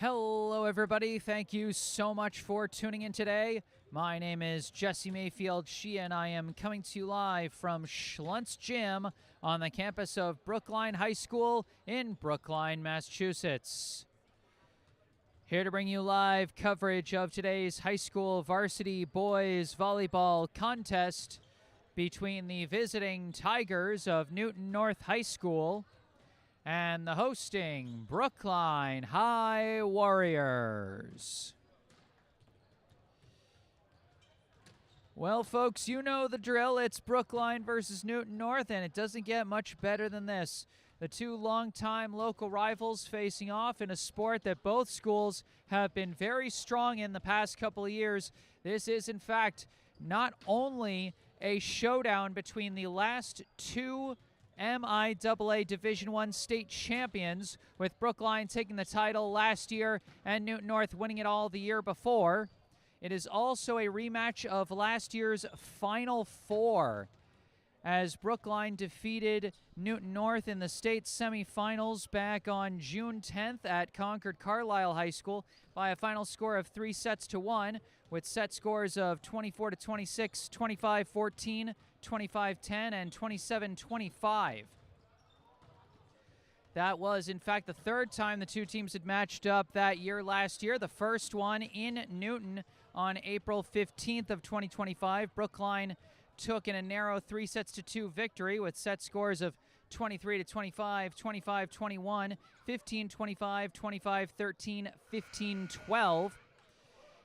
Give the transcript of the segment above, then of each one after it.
Hello, everybody. Thank you so much for tuning in today. My name is Jesse Mayfield-Sheehan. I am coming to you live from Schluntz Gym on the campus of Brookline High School in Brookline, Massachusetts. Here to bring you live coverage of today's high school varsity boys volleyball contest between the visiting Tigers of Newton North High School and the hosting Brookline High Warriors. Well, folks, you know the drill. It's Brookline versus Newton North, and it doesn't get much better than this. The two longtime local rivals facing off in a sport that both schools have been very strong in the past couple of years. This is, in fact, not only a showdown between the last two MIAA Division I state champions, with Brookline taking the title last year and Newton North winning it all the year before. It is also a rematch of last year's Final Four, as Brookline defeated Newton North in the state semifinals back on June 10th at Concord Carlisle High School by a final score of 3-1, with set scores of 24-26, 25-14, 25-10, and 27-25. That was, in fact, the third time the two teams had matched up that year last year. The first one in Newton on April 15th of 2025. Brookline took in a narrow 3-2 victory with set scores of 23-25, 25-21, 15-25, 25-13, 15-12.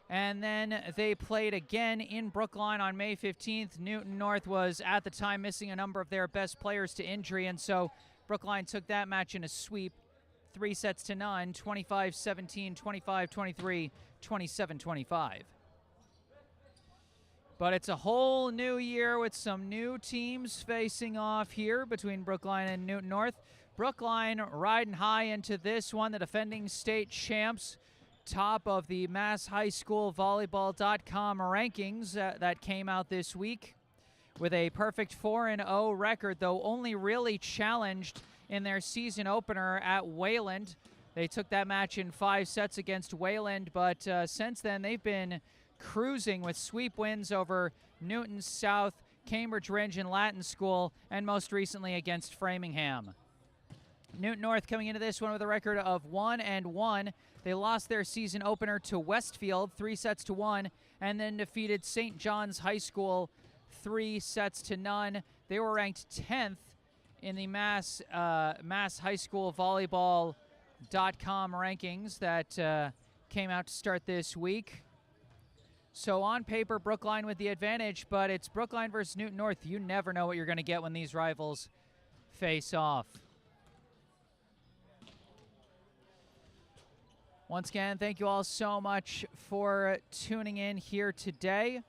And then they played again in Brookline on May 15th. Newton North was at the time missing a number of their best players to injury, and so Brookline took that match in a sweep, 3-0, 25-17, 25-23, 27-25. But it's a whole new year with some new teams facing off here between Brookline and Newton North. Brookline riding high into this one, the defending state champs, top of the Mass High School Volleyball.com rankings that came out this week, with a perfect 4-0 record, though only really challenged in their season opener at Wayland. They took that match in 5 sets against Wayland, but since then they've been cruising with sweep wins over Newton South, Cambridge Ridge, and Latin School, and most recently against Framingham. Newton North coming into this one with a record of 1-1. They lost their season opener to Westfield 3-1, and then defeated St. John's High School 3-0. They were ranked 10th in the Mass High School Volleyball.com rankings that came out to start this week. So on paper, Brookline with the advantage, but it's Brookline versus Newton North. You never know what you're going to get when these rivals face off. Once again, thank you all so much for tuning in here today.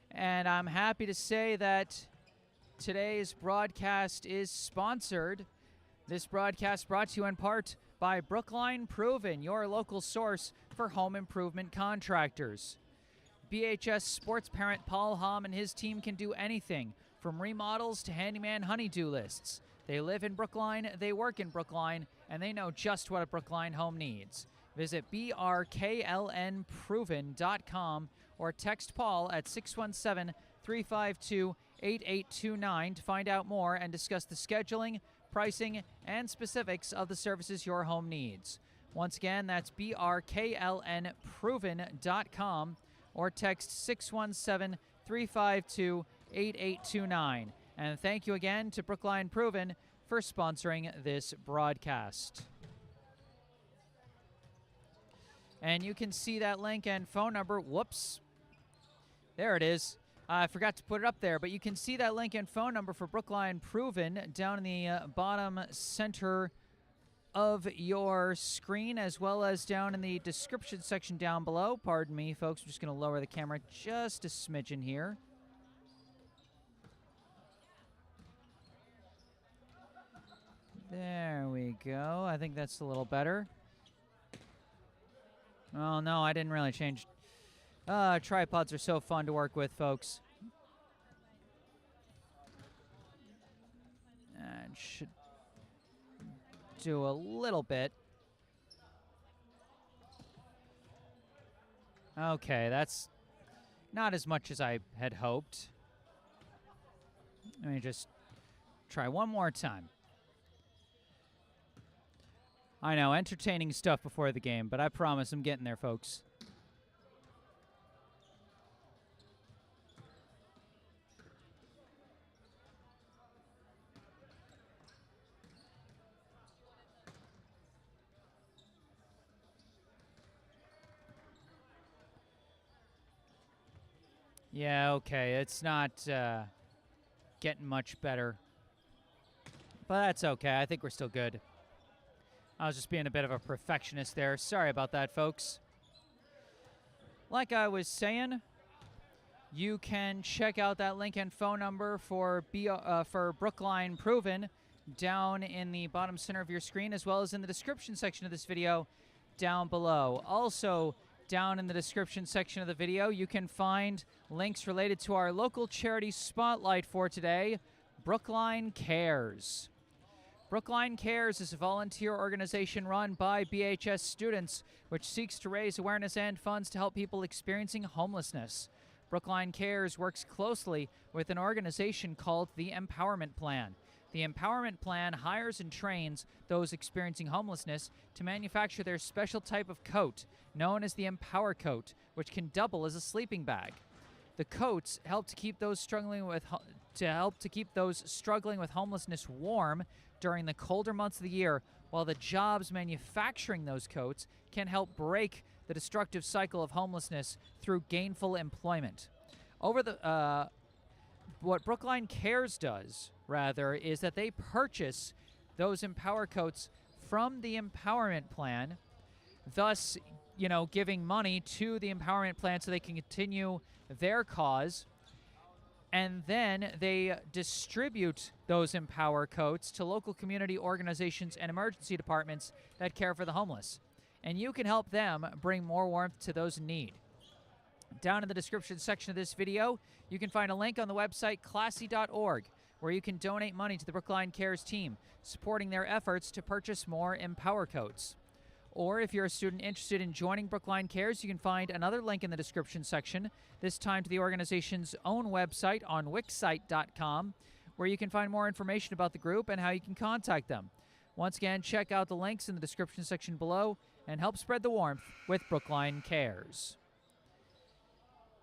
And I'm happy to say that today's broadcast is sponsored. This broadcast brought to you in part by Brookline Proven, your local source for home improvement contractors. BHS sports parent Paul Hom and his team can do anything from remodels to handyman honey-do lists. They live in Brookline, they work in Brookline, and they know just what a Brookline home needs. Visit brklnproven.com or text Paul at 617-352-8829 to find out more and discuss the scheduling, pricing, and specifics of the services your home needs. Once again, that's brklnproven.com or text 617-352-8829. And thank you again to Brookline Proven for sponsoring this broadcast. And you can see that link and phone number. Whoops. There it is. I forgot to put it up there, but you can see that link and phone number for Brookline Proven down in the bottom center of your screen, as well as down in the description section down below. Pardon me, folks. I'm just going to lower the camera just a smidgen here. There we go. I think that's a little better. Oh, no, I didn't really change. Tripods are so fun to work with, folks. And should do a little bit. Okay, that's not as much as I had hoped. Let me just try one more time. I know, entertaining stuff before the game, but I promise I'm getting there, folks. Yeah, okay, it's not getting much better. But that's okay, I think we're still good. I was just being a bit of a perfectionist there. Sorry about that, folks. Like I was saying, you can check out that link and phone number for Brookline Proven down in the bottom center of your screen, as well as in the description section of this video down below. Also, down in the description section of the video, you can find links related to our local charity spotlight for today, Brookline Cares. Brookline Cares is a volunteer organization run by BHS students, which seeks to raise awareness and funds to help people experiencing homelessness. Brookline Cares works closely with an organization called the Empowerment Plan. The Empowerment Plan hires and trains those experiencing homelessness to manufacture their special type of coat, known as the Empower Coat, which can double as a sleeping bag. The coats help to keep those struggling with homelessness warm during the colder months of the year, while the jobs manufacturing those coats can help break the destructive cycle of homelessness through gainful employment. What Brookline Cares does, rather, is that they purchase those Empower Coats from the Empowerment Plan, thus, giving money to the Empowerment Plan so they can continue their cause. And then they distribute those Empower Coats to local community organizations and emergency departments that care for the homeless. And you can help them bring more warmth to those in need. Down in the description section of this video, you can find a link on the website classy.org, where you can donate money to the Brookline Cares team, supporting their efforts to purchase more Empower Coats. Or if you're a student interested in joining Brookline Cares, you can find another link in the description section, this time to the organization's own website on wixsite.com, where you can find more information about the group and how you can contact them. Once again, check out the links in the description section below and help spread the warmth with Brookline Cares.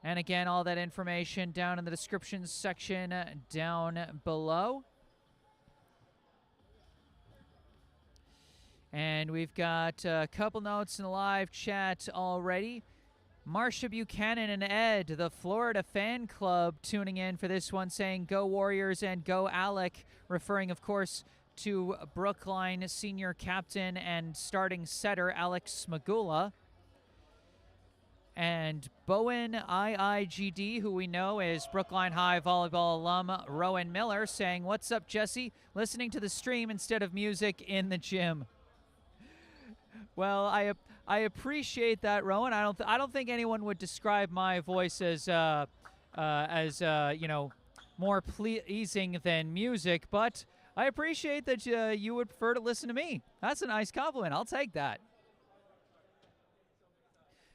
And again, all that information down in the description section down below. And we've got a couple notes in the live chat already. Marcia Buchanan and Ed, the Florida fan club, tuning in for this one, saying go Warriors and go Alec, referring, of course, to Brookline senior captain and starting setter Alex Smagula. And Bowen IIGD, who we know is Brookline High volleyball alum Rowan Miller, saying, what's up, Jesse? Listening to the stream instead of music in the gym. Well, I appreciate that, Rowan. I don't think anyone would describe my voice as more pleasing than music, but I appreciate that you would prefer to listen to me. That's a nice compliment. I'll take that.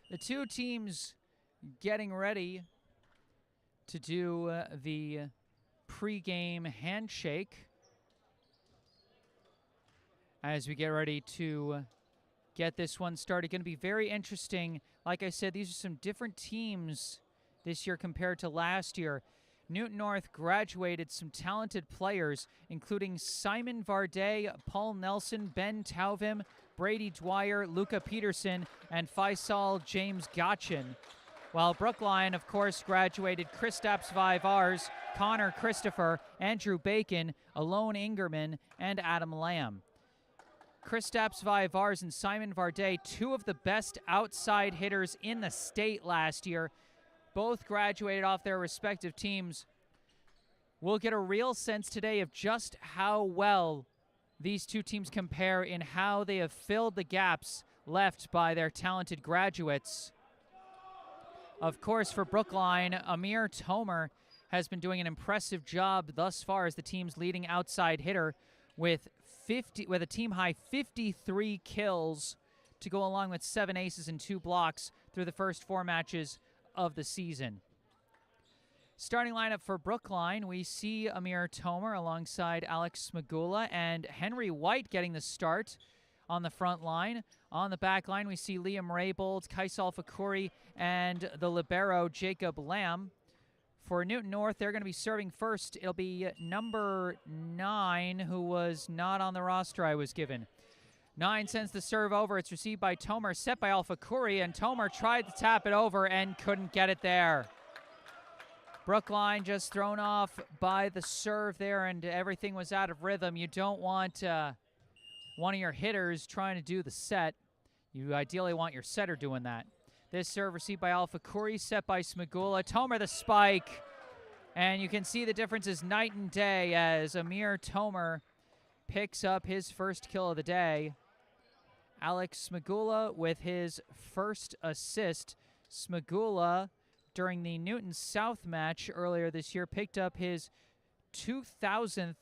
The two teams getting ready to do the pregame handshake as we get ready to get this one started. Going to be very interesting. Like I said, these are some different teams this year compared to last year. Newton North graduated some talented players, including Simon Varday, Paul Nelson, Ben Tauvim, Brady Dwyer, Luca Peterson, and Faisal James Gotchin. While Brookline, of course, graduated Kristaps Vivars, Connor Christopher, Andrew Bacon, Alone Ingerman, and Adam Lamb. Kristaps Vivars and Simon Varday, two of the best outside hitters in the state last year, both graduated off their respective teams. We'll get a real sense today of just how well these two teams compare in how they have filled the gaps left by their talented graduates. Of course, for Brookline, Amir Tomer has been doing an impressive job thus far as the team's leading outside hitter with a team-high 53 kills to go along with 7 aces and 2 blocks. through the first 4 matches of the season. Starting lineup for Brookline, we see Amir Tomer alongside Alex Smagula and Henry White getting the start on the front line. On the back line, we see Liam Raybold, Kaisal Fakuri, and the libero Jacob Lamb. For Newton North, they're going to be serving first. It'll be number 9, who was not on the roster I was given. 9 sends the serve over. It's received by Tomer, set by Al Fakuri, and Tomer tried to tap it over and couldn't get it there. Brookline just thrown off by the serve there, and everything was out of rhythm. You don't want one of your hitters trying to do the set. You ideally want your setter doing that. This serve received by Al Fakuri, set by Smagula. Tomer the spike, and you can see the difference is night and day as Amir Tomer picks up his first kill of the day. Alex Smagula with his first assist. Smagula, during the Newton South match earlier this year, picked up his 2,000th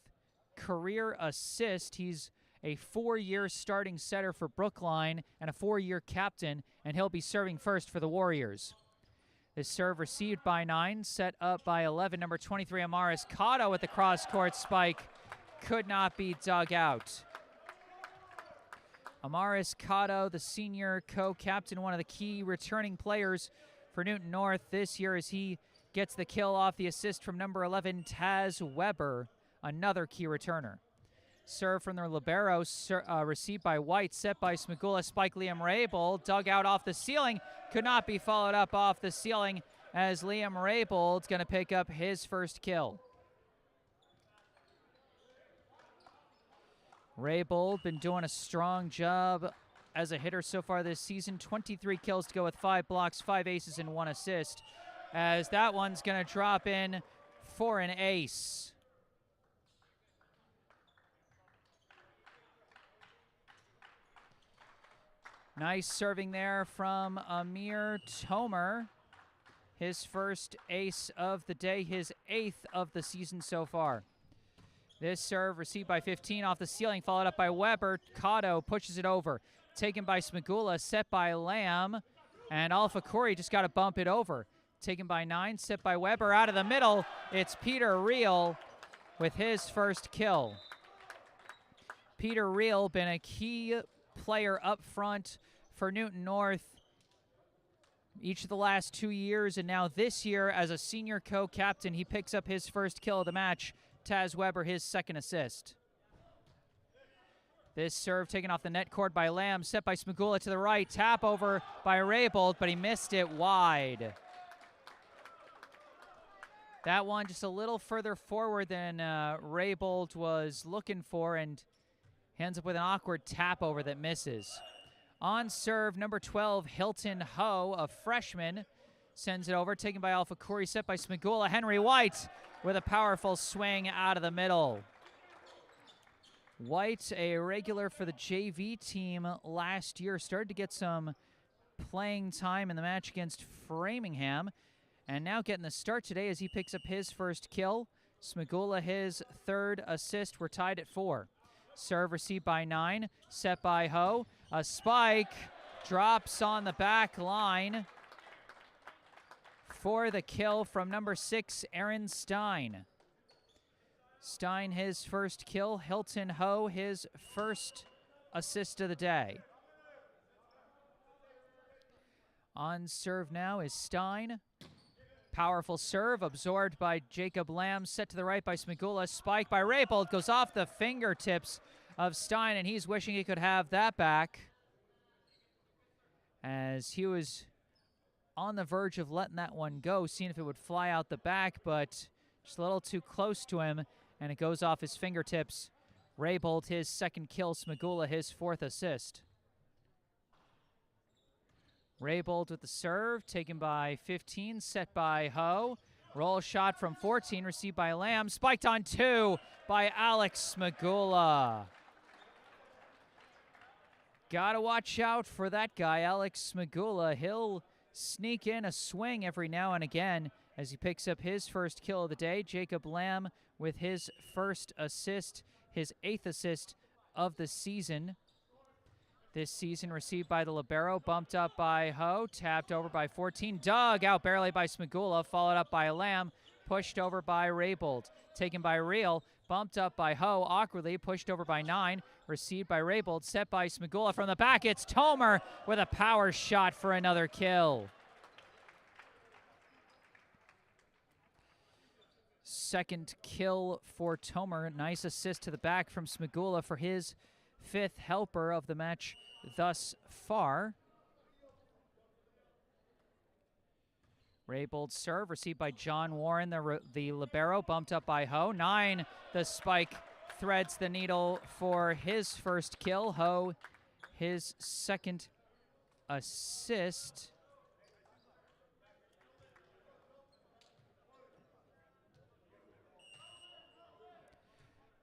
career assist. He's a 4-year starting setter for Brookline and a 4-year captain, and he'll be serving first for the Warriors. This serve received by 9, set up by 11, number 23, Amaris Cotto with the cross-court spike. Could not be dug out. Amaris Cotto, the senior co-captain, one of the key returning players for Newton North this year, as he gets the kill off the assist from number 11, Taz Weber, another key returner. Serve from the libero, received by White, set by Smagula, spike Liam Raybold, dug out off the ceiling, could not be followed up off the ceiling as Liam Raybold's going to pick up his first kill. Raybold been doing a strong job as a hitter so far this season. 23 kills to go with 5 blocks, 5 aces, and 1 assist, as that one's going to drop in for an ace. Nice serving there from Amir Tomer. His first ace of the day, his 8th of the season so far. This serve received by 15 off the ceiling, followed up by Weber. Cotto pushes it over. Taken by Smagula, set by Lamb. And Al Fakuri just got to bump it over. Taken by 9, set by Weber. Out of the middle, it's Peter Reel with his first kill. Peter Reel been a key player up front for Newton North each of the last 2 years, and now this year as a senior co-captain, he picks up his first kill of the match. Taz Weber, his 2nd assist. This serve taken off the net cord by Lamb, set by Smagula to the right, tap over by Raybold, but he missed it wide. That one just a little further forward than Raybold was looking for, and ends up with an awkward tap over that misses. On serve, number 12, Hilton Ho, a freshman, sends it over, taken by Al Fakuri, set by Smagula. Henry White with a powerful swing out of the middle. White, a regular for the JV team last year, started to get some playing time in the match against Framingham, and now getting the start today as he picks up his first kill. Smagula, his 3rd assist. We're tied at 4. Serve received by 9, set by Ho. A spike, drops on the back line for the kill from number 6, Aaron Stein. Stein, his first kill. Hilton Ho, his first assist of the day. On serve now is Stein. Powerful serve, absorbed by Jacob Lamb, set to the right by Smagula. Spike by Raybold, goes off the fingertips of Stein, and he's wishing he could have that back, as he was on the verge of letting that one go, seeing if it would fly out the back, but just a little too close to him, and it goes off his fingertips. Raybold, his 2nd kill. Smagula, his 4th assist. Raybold with the serve, taken by 15, set by Ho. Roll shot from 14, received by Lamb. Spiked on 2 by Alex Smagula. Gotta watch out for that guy, Alex Smagula. He'll sneak in a swing every now and again as he picks up his first kill of the day. Jacob Lamb with his 1st assist, his 8th assist of the season. this season, received by the libero, bumped up by Ho, tapped over by 14, dug out barely by Smagula, followed up by Lamb, pushed over by Raybold, taken by Real, bumped up by Ho, awkwardly, pushed over by 9, received by Raybold, set by Smagula from the back. It's Tomer with a power shot for another kill. Second kill for Tomer. Nice assist to the back from Smagula for his 5th helper of the match thus far. Raybold serve, received by John Warren, the libero, bumped up by Ho. 9, the spike threads the needle for his first kill. Ho, his 2nd assist.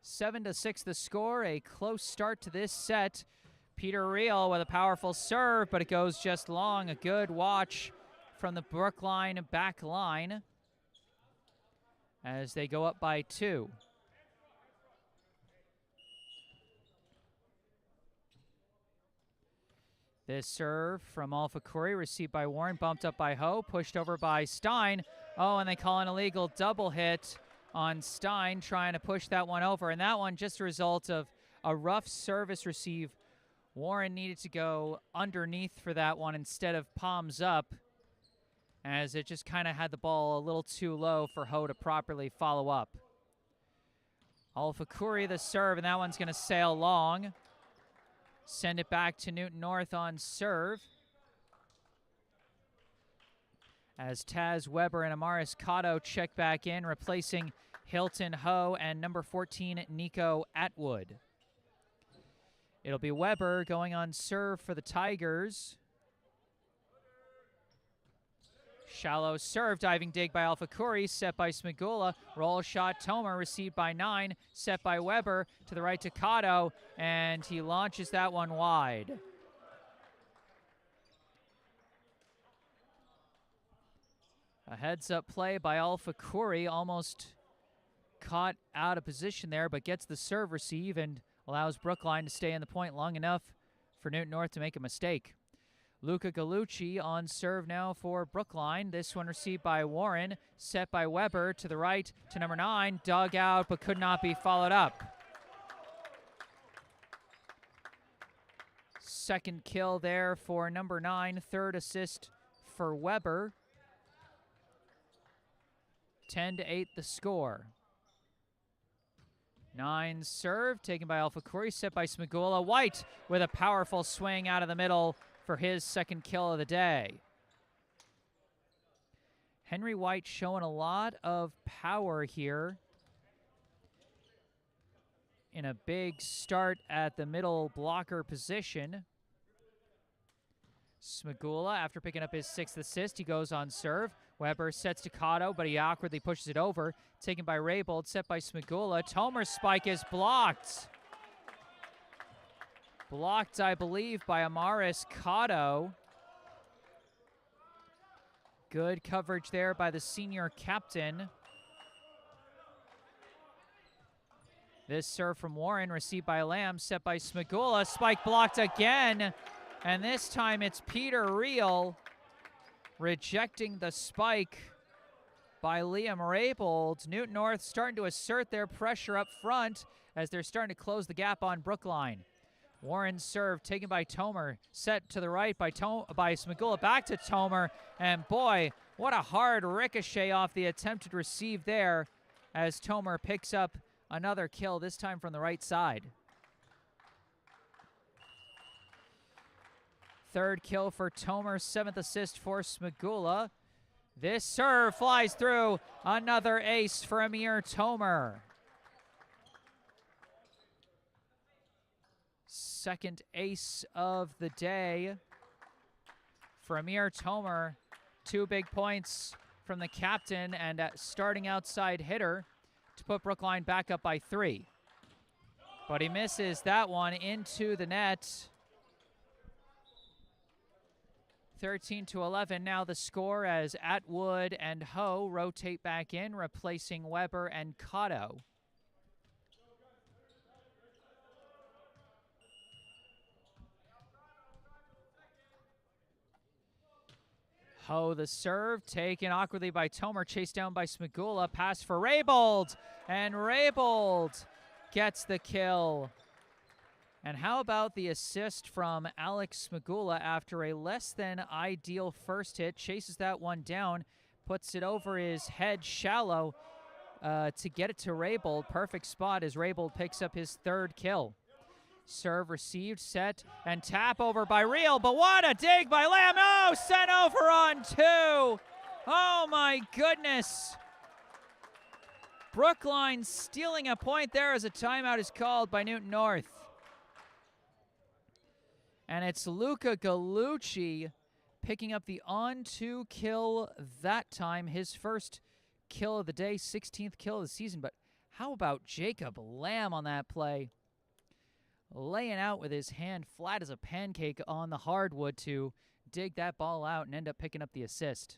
Seven to 6 the score, a close start to this set. Peter Real with a powerful serve, but it goes just long. A good watch from the Brookline back line as they go up by 2. This serve from Alpha Curry, received by Warren, bumped up by Ho, pushed over by Stein. Oh, and they call an illegal double hit on Stein, trying to push that one over. And that one just a result of a rough service receive. Warren needed to go underneath for that one instead of palms up, as it just kind of had the ball a little too low for Ho to properly follow up. Alpha Curry the serve, and that one's going to sail long. Send it back to Newton North on serve, as Taz Weber and Amaris Cotto check back in, replacing Hilton Ho and number 14, Nico Atwood. It'll be Weber going on serve for the Tigers. Shallow serve, diving dig by Alpha Curry, set by Smagula. Roll shot, Tomer, received by 9, set by Weber, to the right to Cotto, and he launches that one wide. A heads-up play by Alpha Curry, almost caught out of position there, but gets the serve receive and allows Brookline to stay in the point long enough for Newton North to make a mistake. Luca Gallucci on serve now for Brookline. This one received by Warren, set by Weber to the right to number 9, dug out but could not be followed up. Second kill there for number 9, 3rd assist for Weber. 10 to 8 the score. 9 serve, taken by Alpha Curry, set by Smagula. White with a powerful swing out of the middle for his 2nd kill of the day. Henry White showing a lot of power here in a big start at the middle blocker position. Smagula, after picking up his 6th assist, he goes on serve. Weber sets to Cotto, but he awkwardly pushes it over. Taken by Raybold, set by Smagula. Tomer's spike is blocked. Blocked, I believe, by Amaris Cotto. Good coverage there by the senior captain. This serve from Warren, received by Lamb, set by Smagula. Spike blocked again, and this time it's Peter Real rejecting the spike by Liam Raybold. Newton North starting to assert their pressure up front as they're starting to close the gap on Brookline. Warren's serve taken by Tomer, set to the right by Smagula, back to Tomer, and boy, what a hard ricochet off the attempted receive there as Tomer picks up another kill, this time from the right side. 3rd kill for Tomer, 7th assist for Smagula. This serve flies through, another ace for Amir Tomer. 2nd ace of the day for Amir Tomer. 2 big points from the captain and a starting outside hitter to put Brookline back up by 3. But he misses that one into the net. 13 to 11 now the score as Atwood and Ho rotate back in, replacing Weber and Cotto. Ho the serve, taken awkwardly by Tomer, chased down by Smigula, pass for Raybold, and Raybold gets the kill. And how about the assist from Alex Smigula after a less than ideal first hit, chases that one down, puts it over his head shallow to get it to Raybold. Perfect spot as Raybold picks up his third kill. Serve received, set, and tap over by Real, but what a dig by Lamb. Oh, sent over on two. Oh my goodness. Brookline stealing a point there as a timeout is called by Newton North. And it's Luca Gallucci picking up the on-two kill that time, his first kill of the day, 16th kill of the season. But how about Jacob Lamb on that play? Laying out with his hand flat as a pancake on the hardwood to dig that ball out and end up picking up the assist.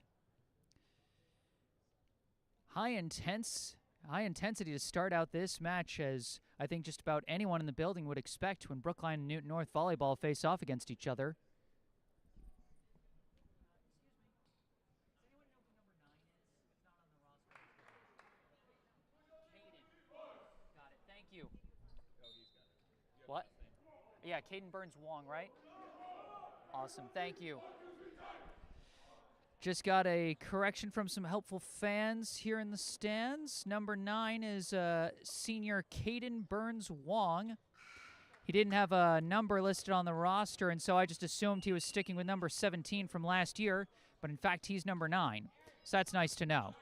High intensity to start out this match, as I think just about anyone in the building would expect when Brookline and Newton North volleyball face off against each other. Got it. Thank you. What? Yeah, Caden Burns-Wong, right? Awesome, thank you. Just got a correction from some helpful fans here in the stands. Number 9 is senior Caden Burns-Wong. He didn't have a number listed on the roster, and so I just assumed he was sticking with number 17 from last year, but in fact he's number 9. So that's nice to know.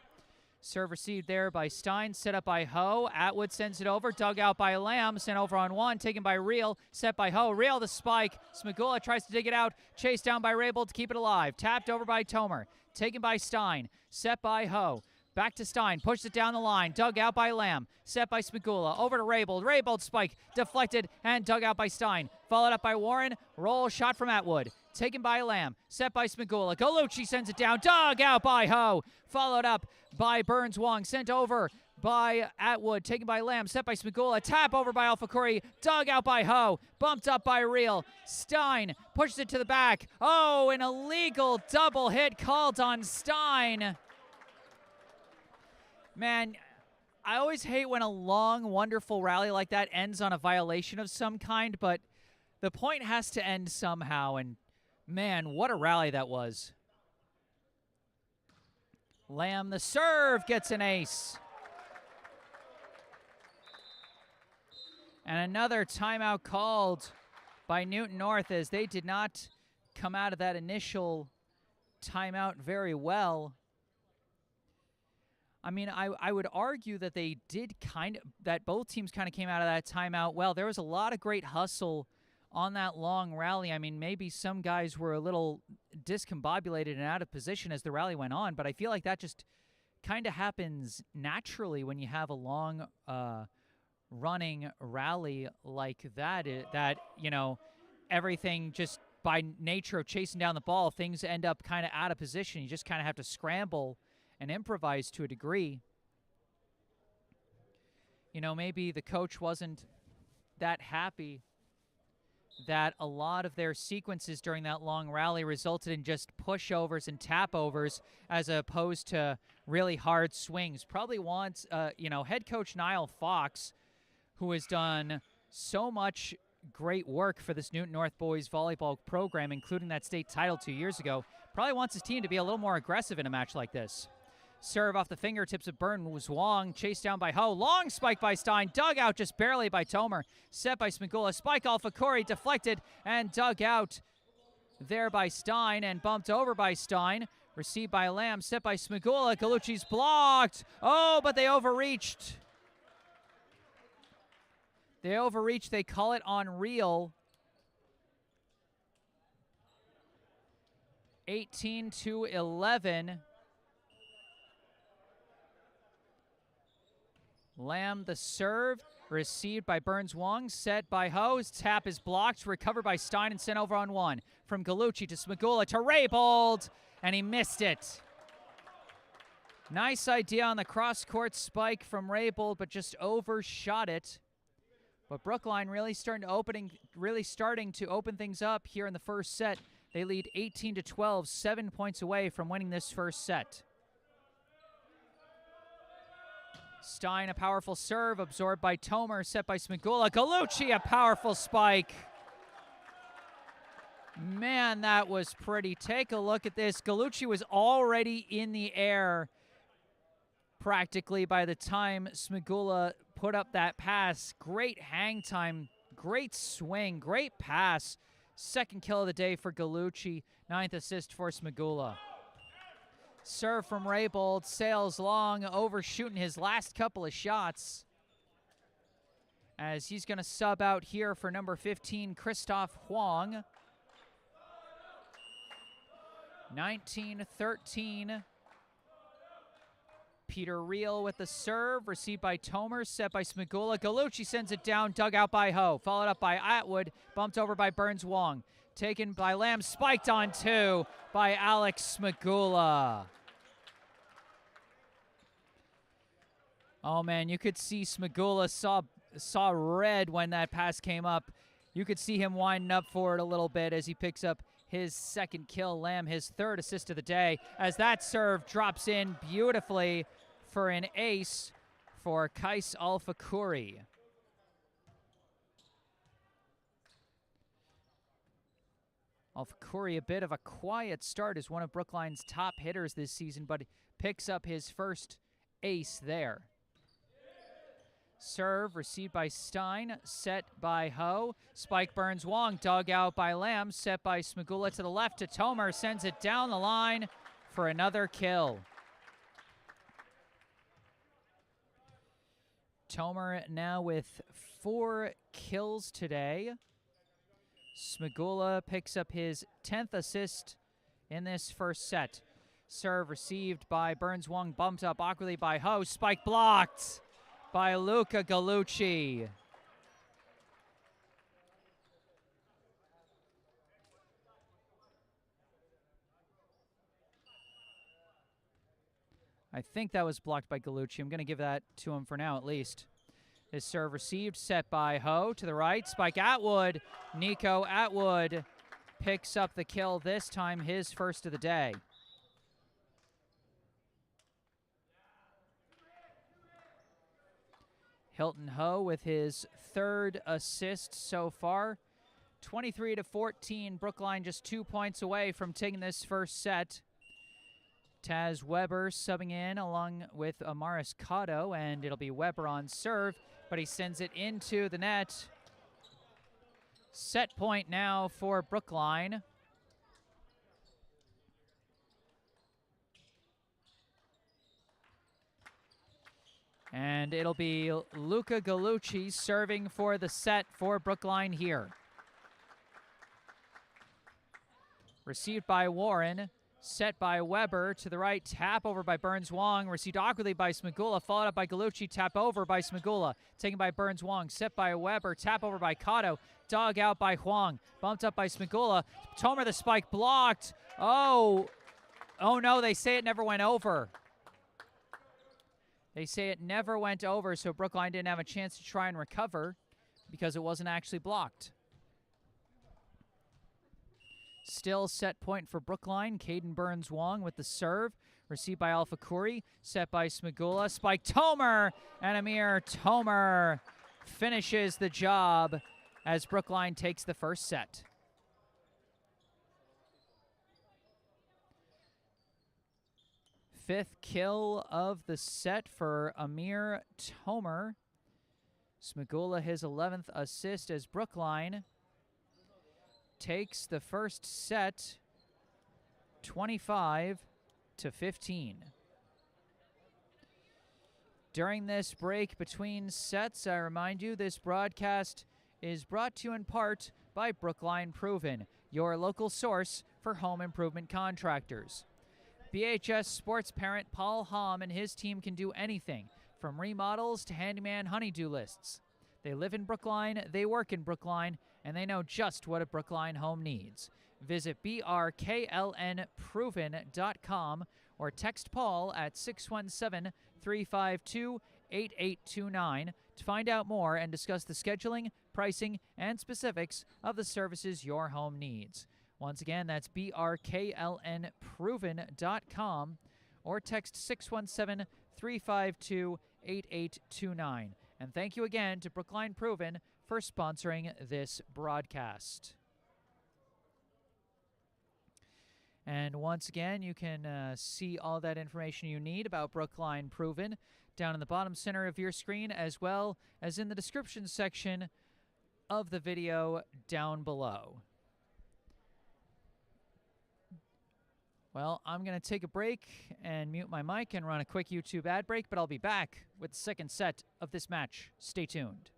Serve received there by Stein, set up by Ho. Atwood sends it over, dug out by Lamb, sent over on one, taken by Real, set by Ho. Real the spike. Smigula tries to dig it out, chased down by Raybold to keep it alive. Tapped over by Tomer, taken by Stein, set by Ho. Back to Stein, pushed it down the line, dug out by Lamb, set by Smigula, over to Raybold. Raybold spike, deflected and dug out by Stein. Followed up by Warren, roll shot from Atwood. Taken by Lamb, set by Smigula. Gallucci sends it down, dug out by Ho. Followed up by Burns-Wong, sent over by Atwood, taken by Lamb, set by Smigula. Tap over by Alfakuri, dug out by Ho. Bumped up by Real. Stein pushes it to the back. Oh, an illegal double hit called on Stein. Man, I always hate when a long, wonderful rally like that ends on a violation of some kind, but the point has to end somehow, and man, what a rally that was. Lamb, the serve, gets an ace. And another timeout called by Newton North, as they did not come out of that initial timeout very well. I mean, I would argue that they did that both teams kind of came out of that timeout well. There was a lot of great hustle on that long rally. I mean, maybe some guys were a little discombobulated and out of position as the rally went on, but I feel like that just kind of happens naturally when you have a long running rally like that. That, you know, everything just by nature of chasing down the ball, things end up kind of out of position. You just kind of have to scramble and improvise to a degree. You know, maybe the coach wasn't that happy that a lot of their sequences during that long rally resulted in just pushovers and tapovers as opposed to really hard swings. Probably wants, you know, head coach Niall Fox, who has done so much great work for this Newton North boys volleyball program, including that state title 2 years ago, probably wants his team to be a little more aggressive in a match like this. Serve off the fingertips of Burns-Wong, chased down by Ho. Long spike by Stein, dug out just barely by Tomer. Set by Smigula, spike Alfakuri, deflected and dug out there by Stein and bumped over by Stein. Received by Lamb, set by Smigula. Gallucci's blocked. Oh, but they overreached. They call it on Real. 18-11. Lamb the serve, received by Burns-Wong, set by Ho. Tap is blocked, recovered by Stein and sent over on one. From Gallucci to Smigula to Raybold, and he missed it. Nice idea on the cross-court spike from Raybold, but just overshot it. But Brookline really starting to open things up here in the first set. They lead 18-12, 7 points away from winning this first set. Stein, a powerful serve, absorbed by Tomer, set by Smigula. Gallucci, a powerful spike. Man, that was pretty. Take a look at this. Gallucci was already in the air practically by the time Smigula put up that pass. Great hang time, great swing, great pass. Second kill of the day for Gallucci, 9th assist for Smigula. Serve from Raybold, sails long, overshooting his last couple of shots, as he's going to sub out here for number 15, Christoph Huang. 19-13. Peter Reel with the serve, received by Tomer, set by Smigula. Gallucci sends it down, dug out by Ho. Followed up by Atwood, bumped over by Burns Wong. Taken by Lamb, spiked on two by Alex Smigula. Oh man, you could see Smigula saw red when that pass came up. You could see him winding up for it a little bit as he picks up his second kill. Lamb, his third assist of the day, as that serve drops in beautifully for an ace for Kais Alfakuri. Alfakuri, a bit of a quiet start as one of Brookline's top hitters this season, but picks up his first ace there. Serve received by Stein, set by Ho. Spike Burns Wong, dug out by Lamb, set by Smigula to the left to Tomer, sends it down the line for another kill. Tomer now with 4 kills today. Smigula picks up his 10th assist in this first set. Serve received by Burns Wong, bumped up awkwardly by Ho. Spike blocked by Luca Gallucci. I think that was blocked by Gallucci. I'm going to give that to him for now at least. This serve received, set by Ho to the right. Spike Atwood. Nico Atwood picks up the kill this time, his first of the day. Hilton Ho with his third assist so far. 23-14, Brookline just 2 points away from taking this first set. Taz Weber subbing in along with Amaris Cotto, and it'll be Weber on serve, but he sends it into the net. Set point now for Brookline. And it'll be Luca Gallucci serving for the set for Brookline here. Received by Warren, set by Weber to the right, tap over by Burns Wong, received awkwardly by Smigula, followed up by Gallucci, tap over by Smigula, taken by Burns Wong, set by Weber, tap over by Cotto, dug out by Huang, bumped up by Smigula. Tomer the spike blocked. Oh no, they say it never went over. They say it never went over, so Brookline didn't have a chance to try and recover because it wasn't actually blocked. Still set point for Brookline. Caden Burns Wong with the serve. Received by Alfakuri. Set by Smigula. Spike Tomer. And Amir Tomer finishes the job as Brookline takes the first set. Fifth kill of the set for Amir Tomer. Smigula his 11th assist as Brookline takes the first set 25-15. During this break between sets, I remind you this broadcast is brought to you in part by Brookline Proven, your local source for home improvement contractors. BHS sports parent Paul Hom and his team can do anything from remodels to handyman honey-do lists. They live in Brookline, they work in Brookline, and they know just what a Brookline home needs. Visit brklnproven.com or text Paul at 617-352-8829 to find out more and discuss the scheduling, pricing, and specifics of the services your home needs. Once again, that's brklnproven.com, or text 617-352-8829. And thank you again to Brookline Proven for sponsoring this broadcast. And once again, you can see all that information you need about Brookline Proven down in the bottom center of your screen, as well as in the description section of the video down below. Well, I'm going to take a break and mute my mic and run a quick YouTube ad break, but I'll be back with the second set of this match. Stay tuned.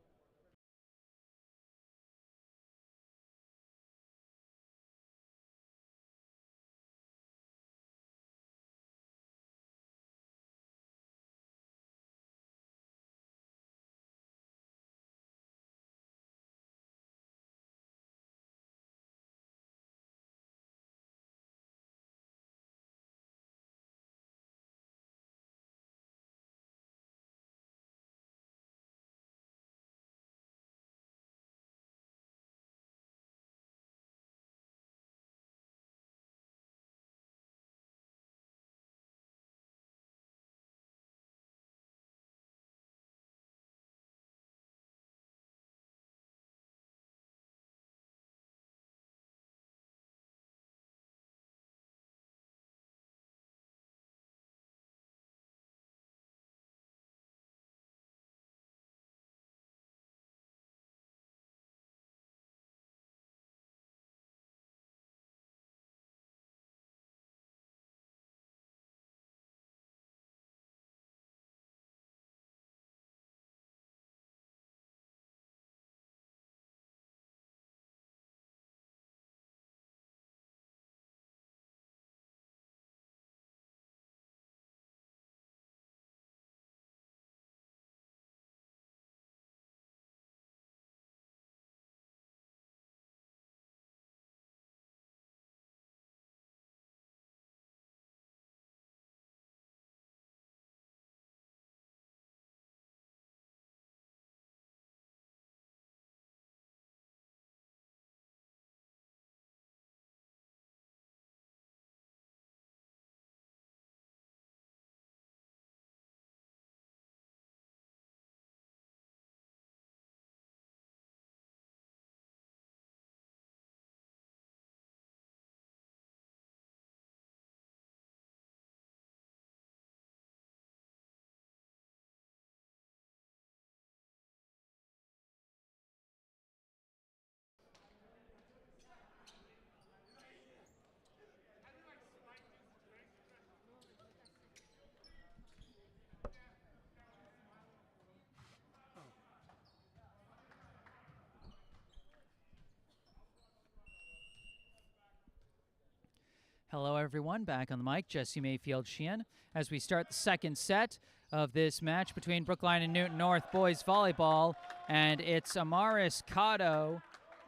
Hello, everyone. Back on the mic, Jesse Mayfield-Sheehan, as we start the second set of this match between Brookline and Newton North boys volleyball. And it's Amaris Cotto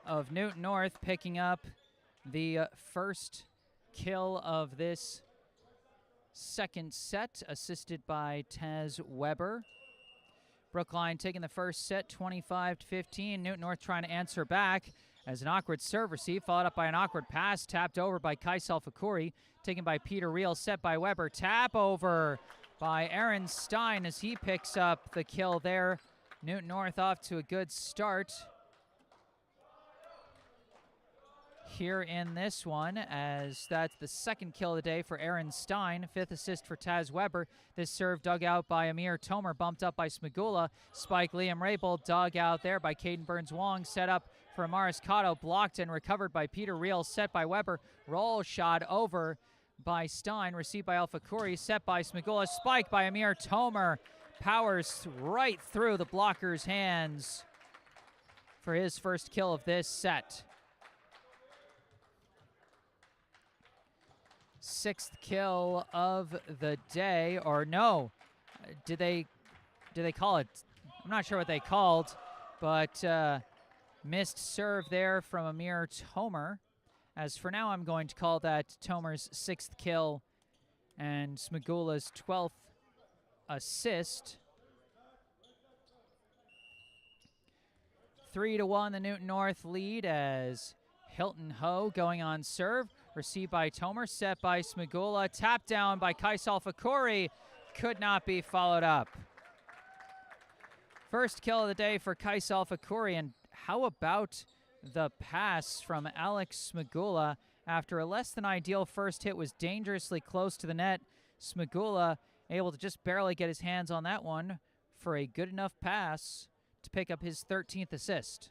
of Newton North picking up the first kill of this second set, assisted by Taz Weber. Brookline taking the first set, 25-15. Newton North trying to answer back as an awkward serve receive, followed up by an awkward pass, tapped over by Kaisel Fakuri, taken by Peter Reel, set by Weber. Tap over by Aaron Stein as he picks up the kill there. Newton North off to a good start here in this one, as that's the second kill of the day for Aaron Stein, fifth assist for Taz Weber. This serve dug out by Amir Tomer, bumped up by Smagula. Spike Liam Rabel dug out there by Caden Burns-Wong, set up for Amaris Cotto, blocked and recovered by Peter Reel, set by Weber. Roll shot over by Stein, received by Alpha Kuri, set by Smagula. Spike by Amir Tomer, powers right through the blocker's hands for his first kill of this set. Sixth kill of the day, or no, did they call it? I'm not sure what they called, but missed serve there from Amir Tomer. As for now, I'm going to call that Tomer's sixth kill and Smagula's 12th assist. 3-1 the Newton North lead, as Hilton Ho going on serve. Received by Tomer, set by Smigula. Tap down by Kaisal Fakuri. Could not be followed up. First kill of the day for Kaisal Fakuri. And how about the pass from Alex Smigula? After a less than ideal first hit was dangerously close to the net, Smigula able to just barely get his hands on that one for a good enough pass to pick up his 13th assist.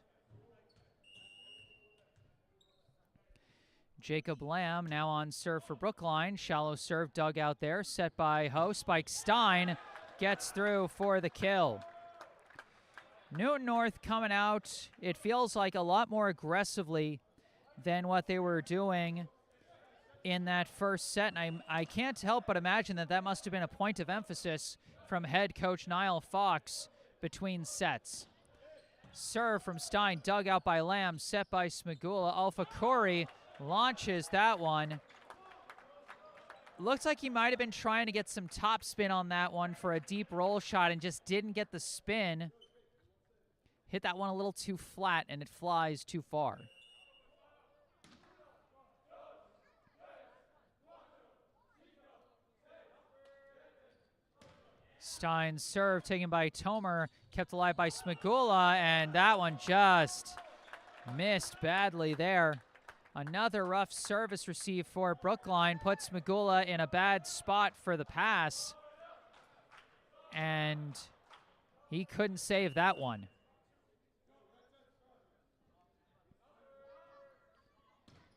Jacob Lamb now on serve for Brookline. Shallow serve dug out there, set by Ho. Spike Stein gets through for the kill. Newton North coming out, it feels like a lot more aggressively than what they were doing in that first set. And I can't help but imagine that that must have been a point of emphasis from head coach Niall Fox between sets. Serve from Stein, dug out by Lamb, set by Smigula. Alpha Corey launches that one. Looks like he might have been trying to get some top spin on that one for a deep roll shot and just didn't get the spin. Hit that one a little too flat and it flies too far. Stein's serve taken by Tomer, kept alive by Smigula, and that one just missed badly there. Another rough service receive for Brookline puts Smigula in a bad spot for the pass, and he couldn't save that one.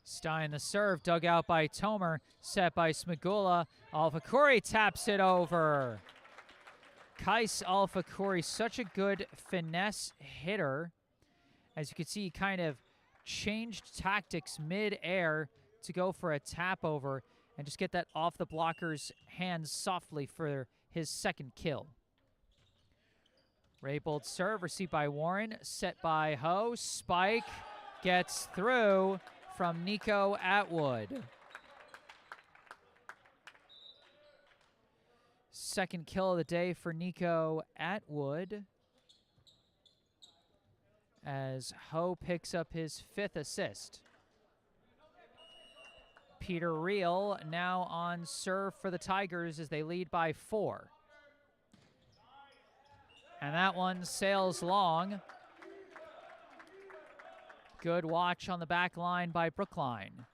Stein the serve, dug out by Tomer, set by Smigula. Alfakuri taps it over. Kais Alfakuri, such a good finesse hitter. As you can see, he kind of changed tactics mid-air to go for a tap over and just get that off the blocker's hands softly for his second kill. Raybold serve, received by Warren, set by Ho. Spike gets through from Nico Atwood. Second kill of the day for Nico Atwood, as Ho picks up his 5th assist. Peter Reel now on serve for the Tigers as they lead by 4. And that one sails long. Good watch on the back line by Brookline.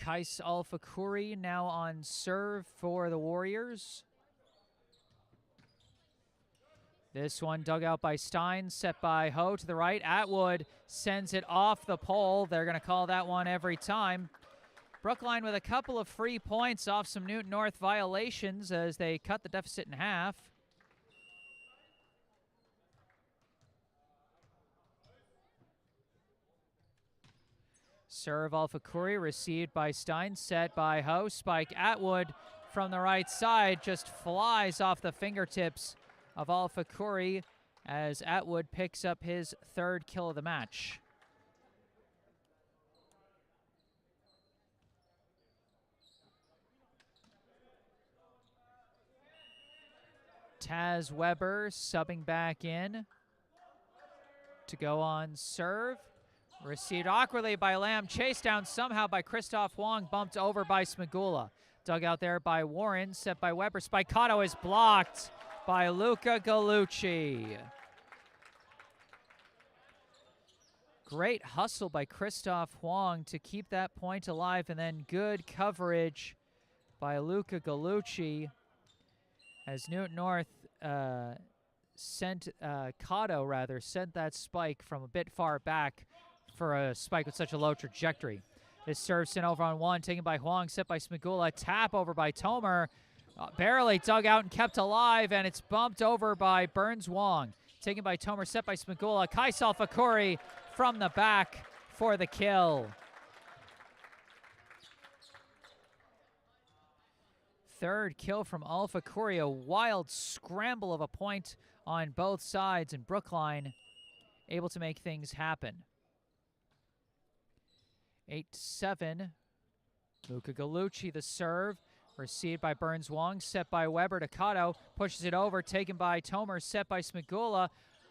Kais Alfakuri now on serve for the Warriors. This one dug out by Stein, set by Ho to the right. Atwood sends it off the pole. They're going to call that one every time. Brookline with a couple of free points off some Newton North violations as they cut the deficit in half. Serve Alfakuri, received by Stein, set by Ho. Spike Atwood from the right side just flies off the fingertips of Alfakuri as Atwood picks up his 3rd kill of the match. Taz Weber subbing back in to go on serve. Received awkwardly by Lamb, chased down somehow by Christoph Huang, bumped over by Smigula. Dug out there by Warren, set by Weber. Spiccato is blocked by Luca Gallucci. Great hustle by Christoph Huang to keep that point alive, and then good coverage by Luca Gallucci as Newton North sent that spike from a bit far back for a spike with such a low trajectory. This serve sent over on one, taken by Huang, set by Smigula. Tap over by Tomer. Barely dug out and kept alive, and it's bumped over by Burns Wong. Taken by Tomer, set by Smigula. Kaisal Fakuri from the back for the kill. 3rd kill from Alfakuri. A wild scramble of a point on both sides, and Brookline able to make things happen. 8-7. Luca Gallucci the serve. Received by Burns Wong, set by Weber to Kato. Pushes it over, taken by Tomer, set by Smigula.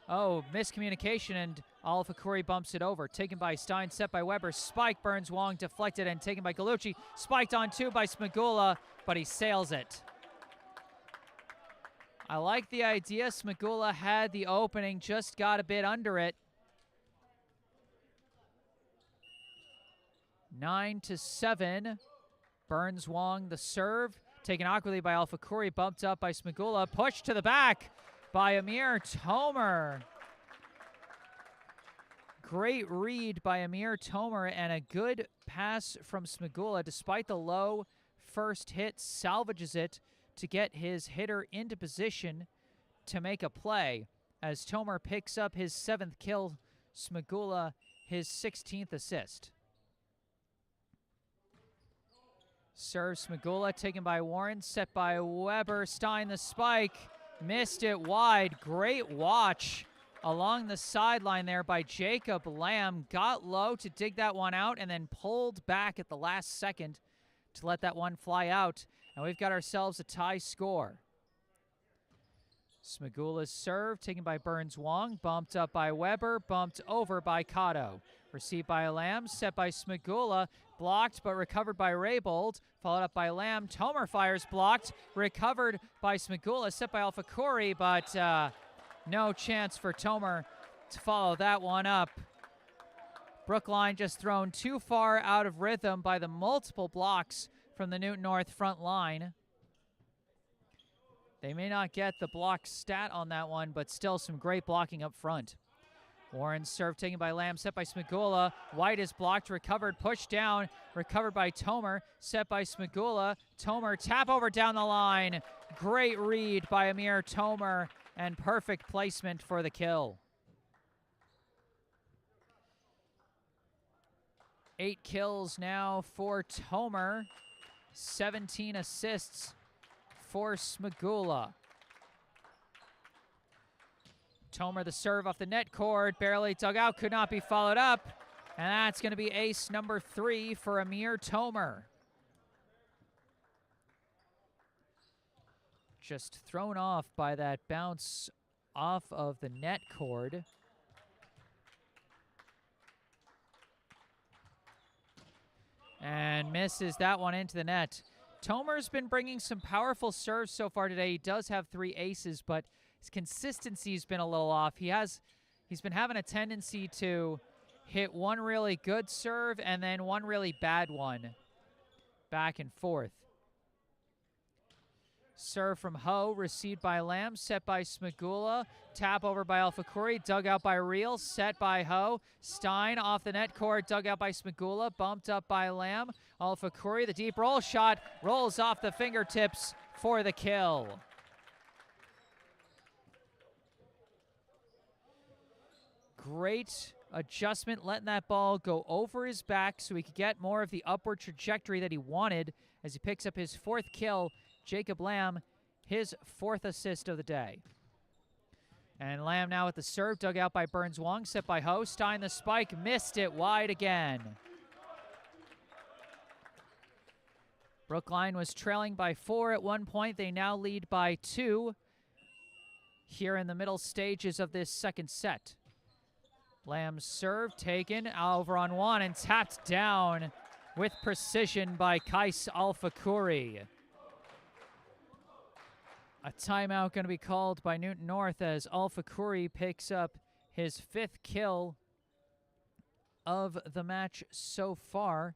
Oh, miscommunication, and Al-Fakuri bumps it over. Taken by Stein, set by Weber. Spike burns Wong, deflected, and taken by Galucci. Spiked on two by Smagula, but he sails it. I like the idea. Smagula had the opening, just got a bit under it. 9-7. Burns Wong the serve. Taken awkwardly by Al-Fakuri, bumped up by Smagula. Pushed to the back by Amir Tomer. Great read by Amir Tomer and a good pass from Smagula. Despite the low first hit, salvages it to get his hitter into position to make a play. As Tomer picks up his 7th kill, Smagula his 16th assist. Serve Smagula, taken by Warren, set by Weber. Stein the spike, missed it wide. Great watch along the sideline there by Jacob Lamb. Got low to dig that one out and then pulled back at the last second to let that one fly out. And we've got ourselves a tie score. Smagula's serve, taken by Burns Wong, bumped up by Weber, bumped over by Cotto. Received by Lamb, set by Smagula, blocked but recovered by Raybold, followed up by Lamb. Tomer fires, blocked, recovered by Smagula, set by Al-Fakuri, but no chance for Tomer to follow that one up. Brookline just thrown too far out of rhythm by the multiple blocks from the Newton North front line. They may not get the block stat on that one, but still some great blocking up front. Warren's serve taken by Lamb, set by Smagula. White is blocked, recovered, pushed down, recovered by Tomer, set by Smagula. Tomer, tap over down the line. Great read by Amir Tomer and perfect placement for the kill. 8 kills now for Tomer, 17 assists for Smagula. Tomer the serve off the net cord, barely dug out, could not be followed up. And that's going to be ace number 3 for Amir Tomer. Just thrown off by that bounce off of the net cord. And misses that one into the net. Tomer's been bringing some powerful serves so far today. He does have 3 aces, but his consistency's been a little off. He's been having a tendency to hit one really good serve and then one really bad one back and forth. Serve from Ho, received by Lamb, set by Smagula, tap over by Al-Fakuri, dug out by Reel, set by Ho. Stein off the net cord, dug out by Smagula, bumped up by Lamb. Al-Fakuri, the deep roll shot, rolls off the fingertips for the kill. Great adjustment, letting that ball go over his back so he could get more of the upward trajectory that he wanted as he picks up his 4th kill. Jacob Lamb, his 4th assist of the day. And Lamb now with the serve, dug out by Burns Wong, set by Ho. Stein the spike, missed it wide again. Brookline was trailing by 4 at one point. They now lead by 2 here in the middle stages of this second set. Lamb's serve taken over on 1 and tapped down with precision by Kais Al-Fakuri. A timeout going to be called by Newton North as Al-Fakuri picks up his 5th kill of the match so far.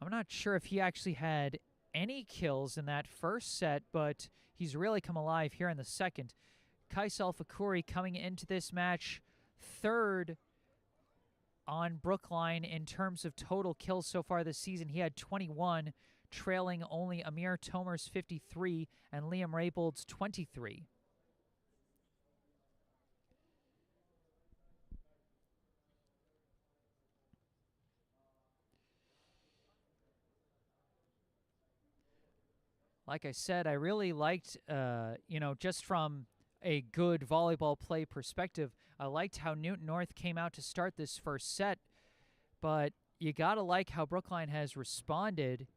I'm not sure if he actually had any kills in that first set, but he's really come alive here in the second. Kais Al-Fakuri coming into this match 3rd on Brookline in terms of total kills so far this season. He had 21, trailing only Amir Tomer's 53 and Liam Raybold's 23. Like I said, I really liked, just from a good volleyball play perspective, I liked how Newton North came out to start this first set, but you gotta like how Brookline has responded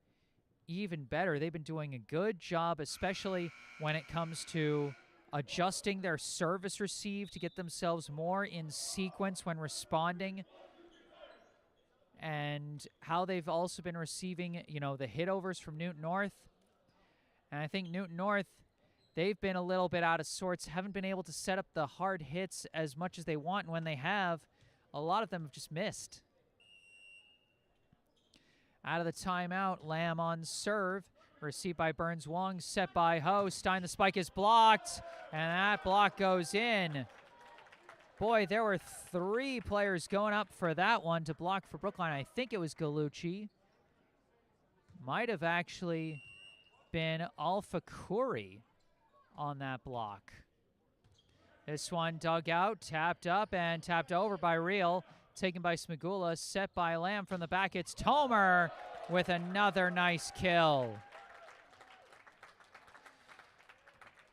even better. They've been doing a good job, especially when it comes to adjusting their service receive to get themselves more in sequence when responding, and how they've also been receiving, the hit-overs from Newton North. And I think Newton North, they've been a little bit out of sorts, haven't been able to set up the hard hits as much as they want, and when they have, a lot of them have just missed. Out of the timeout, Lamb on serve. Received by Burns Wong, set by Ho. Stein, the spike is blocked, and that block goes in. Boy, there were 3 players going up for that one to block for Brookline. I think it was Galucci. Might have actually been Alfakuri on that block. This one dug out, tapped up, and tapped over by Real. Taken by Smigula, set by Lamb from the back. It's Tomer with another nice kill.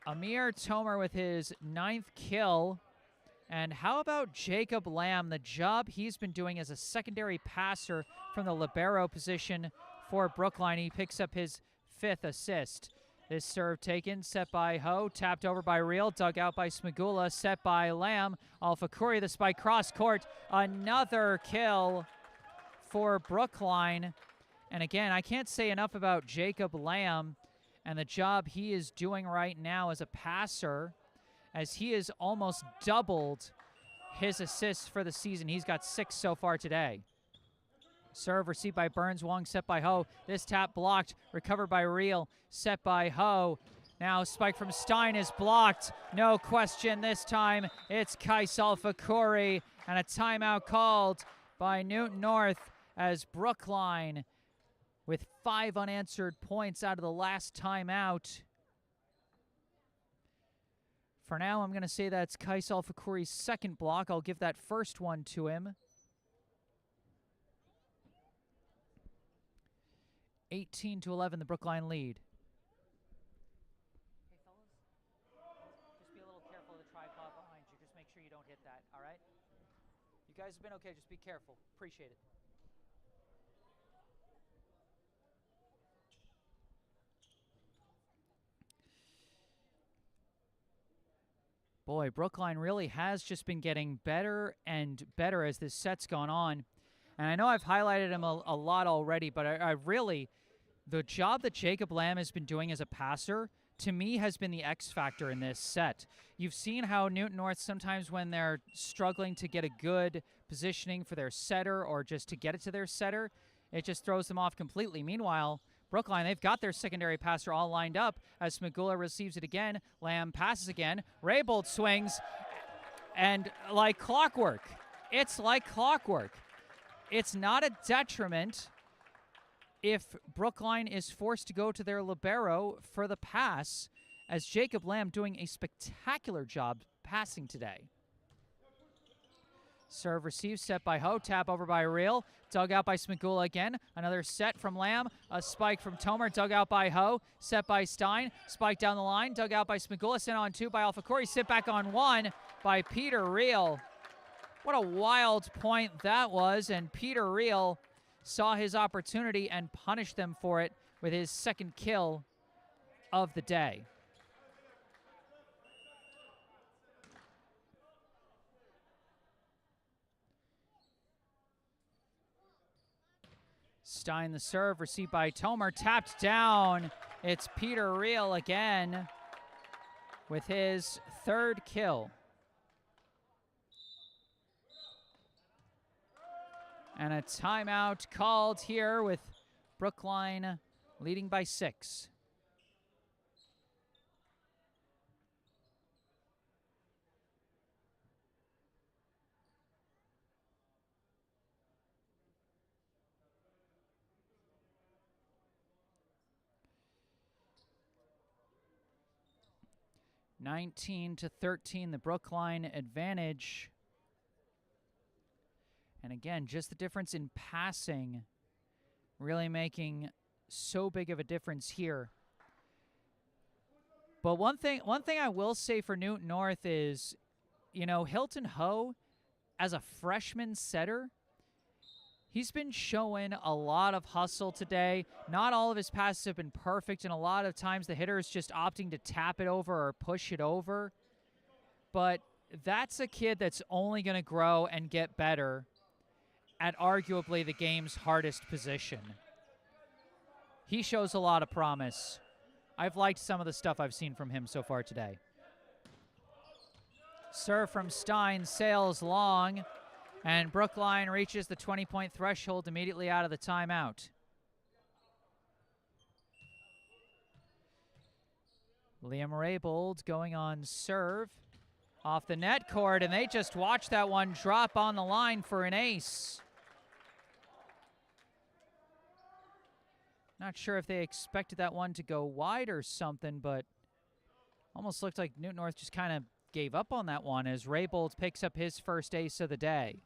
Amir Tomer with his 9th kill. And how about Jacob Lamb, the job he's been doing as a secondary passer from the libero position for Brookline. He picks up his 5th assist. This serve taken, set by Ho, tapped over by Real, dug out by Smigula, set by Lamb. Alfakuri, the spike cross court, another kill for Brookline. And again, I can't say enough about Jacob Lamb and the job he is doing right now as a passer, as he has almost doubled his assists for the season. He's got 6 so far today. Serve received by Burns Wong, set by Ho. This tap blocked, recovered by Real, set by Ho. Now spike from Stein is blocked. No question this time. It's Kais Alfakuri, and a timeout called by Newton North as Brookline, with 5 unanswered points out of the last timeout. For now, I'm going to say that's Kais Alfakuri's 2nd block. I'll give that first one to him. 18-11, the Brookline lead. Hey, fellas, just be a little careful of the tripod behind you. Just make sure you don't hit that, all right? You guys have been okay. Just be careful. Appreciate it. Boy, Brookline really has just been getting better and better as this set's gone on. And I know I've highlighted him a lot already, but I really, the job that Jacob Lamb has been doing as a passer, to me, has been the X factor in this set. You've seen how Newton North, sometimes when they're struggling to get a good positioning for their setter or just to get it to their setter, it just throws them off completely. Meanwhile, Brookline, they've got their secondary passer all lined up as Smigula receives it again. Lamb passes again. Raybold swings, and like clockwork. It's like clockwork. It's not a detriment if Brookline is forced to go to their libero for the pass, as Jacob Lamb doing a spectacular job passing today. Serve received, set by Ho, tap over by Real, dug out by Smigula again. Another set from Lamb, a spike from Tomer, dug out by Ho, set by Stein, spike down the line, dug out by Smigula, sent on 2 by Alfakuri, sit back on 1 by Peter Real. What a wild point that was, and Peter Real saw his opportunity and punished them for it with his 2nd kill of the day. Stein the serve, received by Tomer, tapped down. It's Peter Real again with his 3rd kill. And a timeout called here with Brookline leading by 6. (19-13), the Brookline advantage. And again, just the difference in passing really making so big of a difference here. But one thing I will say for Newton North is, Hilton Ho, as a freshman setter, He's been showing a lot of hustle today. Not all of his passes have been perfect, and a lot of times the hitter is just opting to tap it over or push it over. But that's a kid that's only going to grow and get better at arguably the game's hardest position. He shows a lot of promise. I've liked some of the stuff I've seen from him so far today. Serve from Stein sails long, and Brookline reaches the 20-point threshold immediately out of the timeout. Liam Raybold going on serve off the net cord, and they just watch that one drop on the line for an ace. Not sure if they expected that one to go wide or something, but almost looked like Newton North just kind of gave up on that one as Raybold picks up his first ace of the day.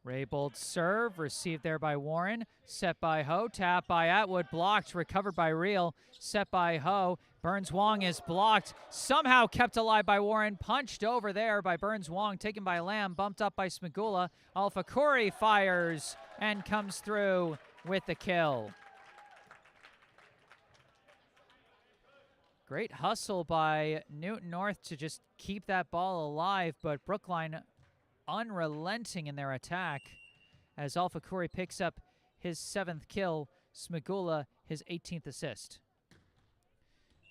Raybold serve, received there by Warren, set by Ho, tap by Atwood, blocked, recovered by Reel, set by Ho. Burns Wong is blocked, somehow kept alive by Warren, punched over there by Burns Wong, taken by Lamb, bumped up by Smagula. Alpha Corey fires and comes through with the kill. Great hustle by Newton North to just keep that ball alive, but Brookline unrelenting in their attack as Alpha Corey picks up his 7th kill, Smagula his 18th assist.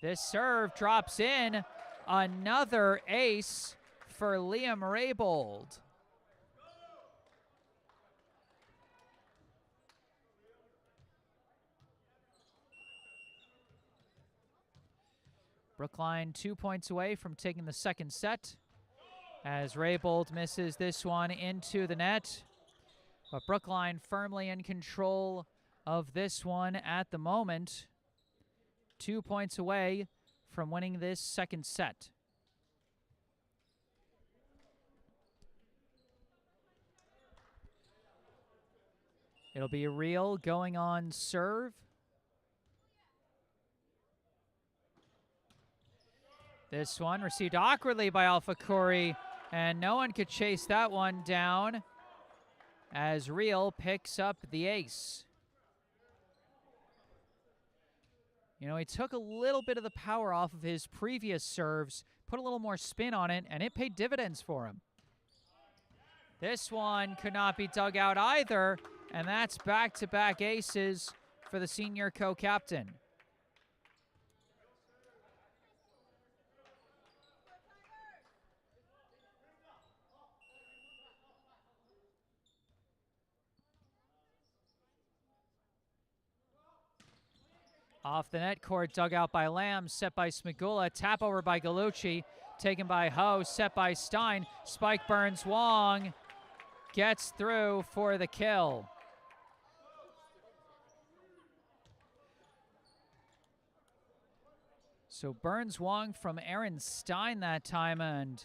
This serve drops in, another ace for Liam Raybold. Brookline 2 points away from taking the second set as Raybold misses this one into the net. But Brookline firmly in control of this one at the moment. 2 points away from winning this second set. It'll be Reel going on serve. This one received awkwardly by Alpha Corey, and no one could chase that one down as Reel picks up the ace. You know, he took a little bit of the power off of his previous serves, put a little more spin on it, and it paid dividends for him. This one could not be dug out either, and that's back-to-back aces for the senior co-captain. Off the net cord, dug out by Lamb, set by Smagula, tap over by Gallucci, taken by Ho, set by Stein, spike Burns Wong, gets through for the kill. So Burns Wong from Aaron Stein that time, and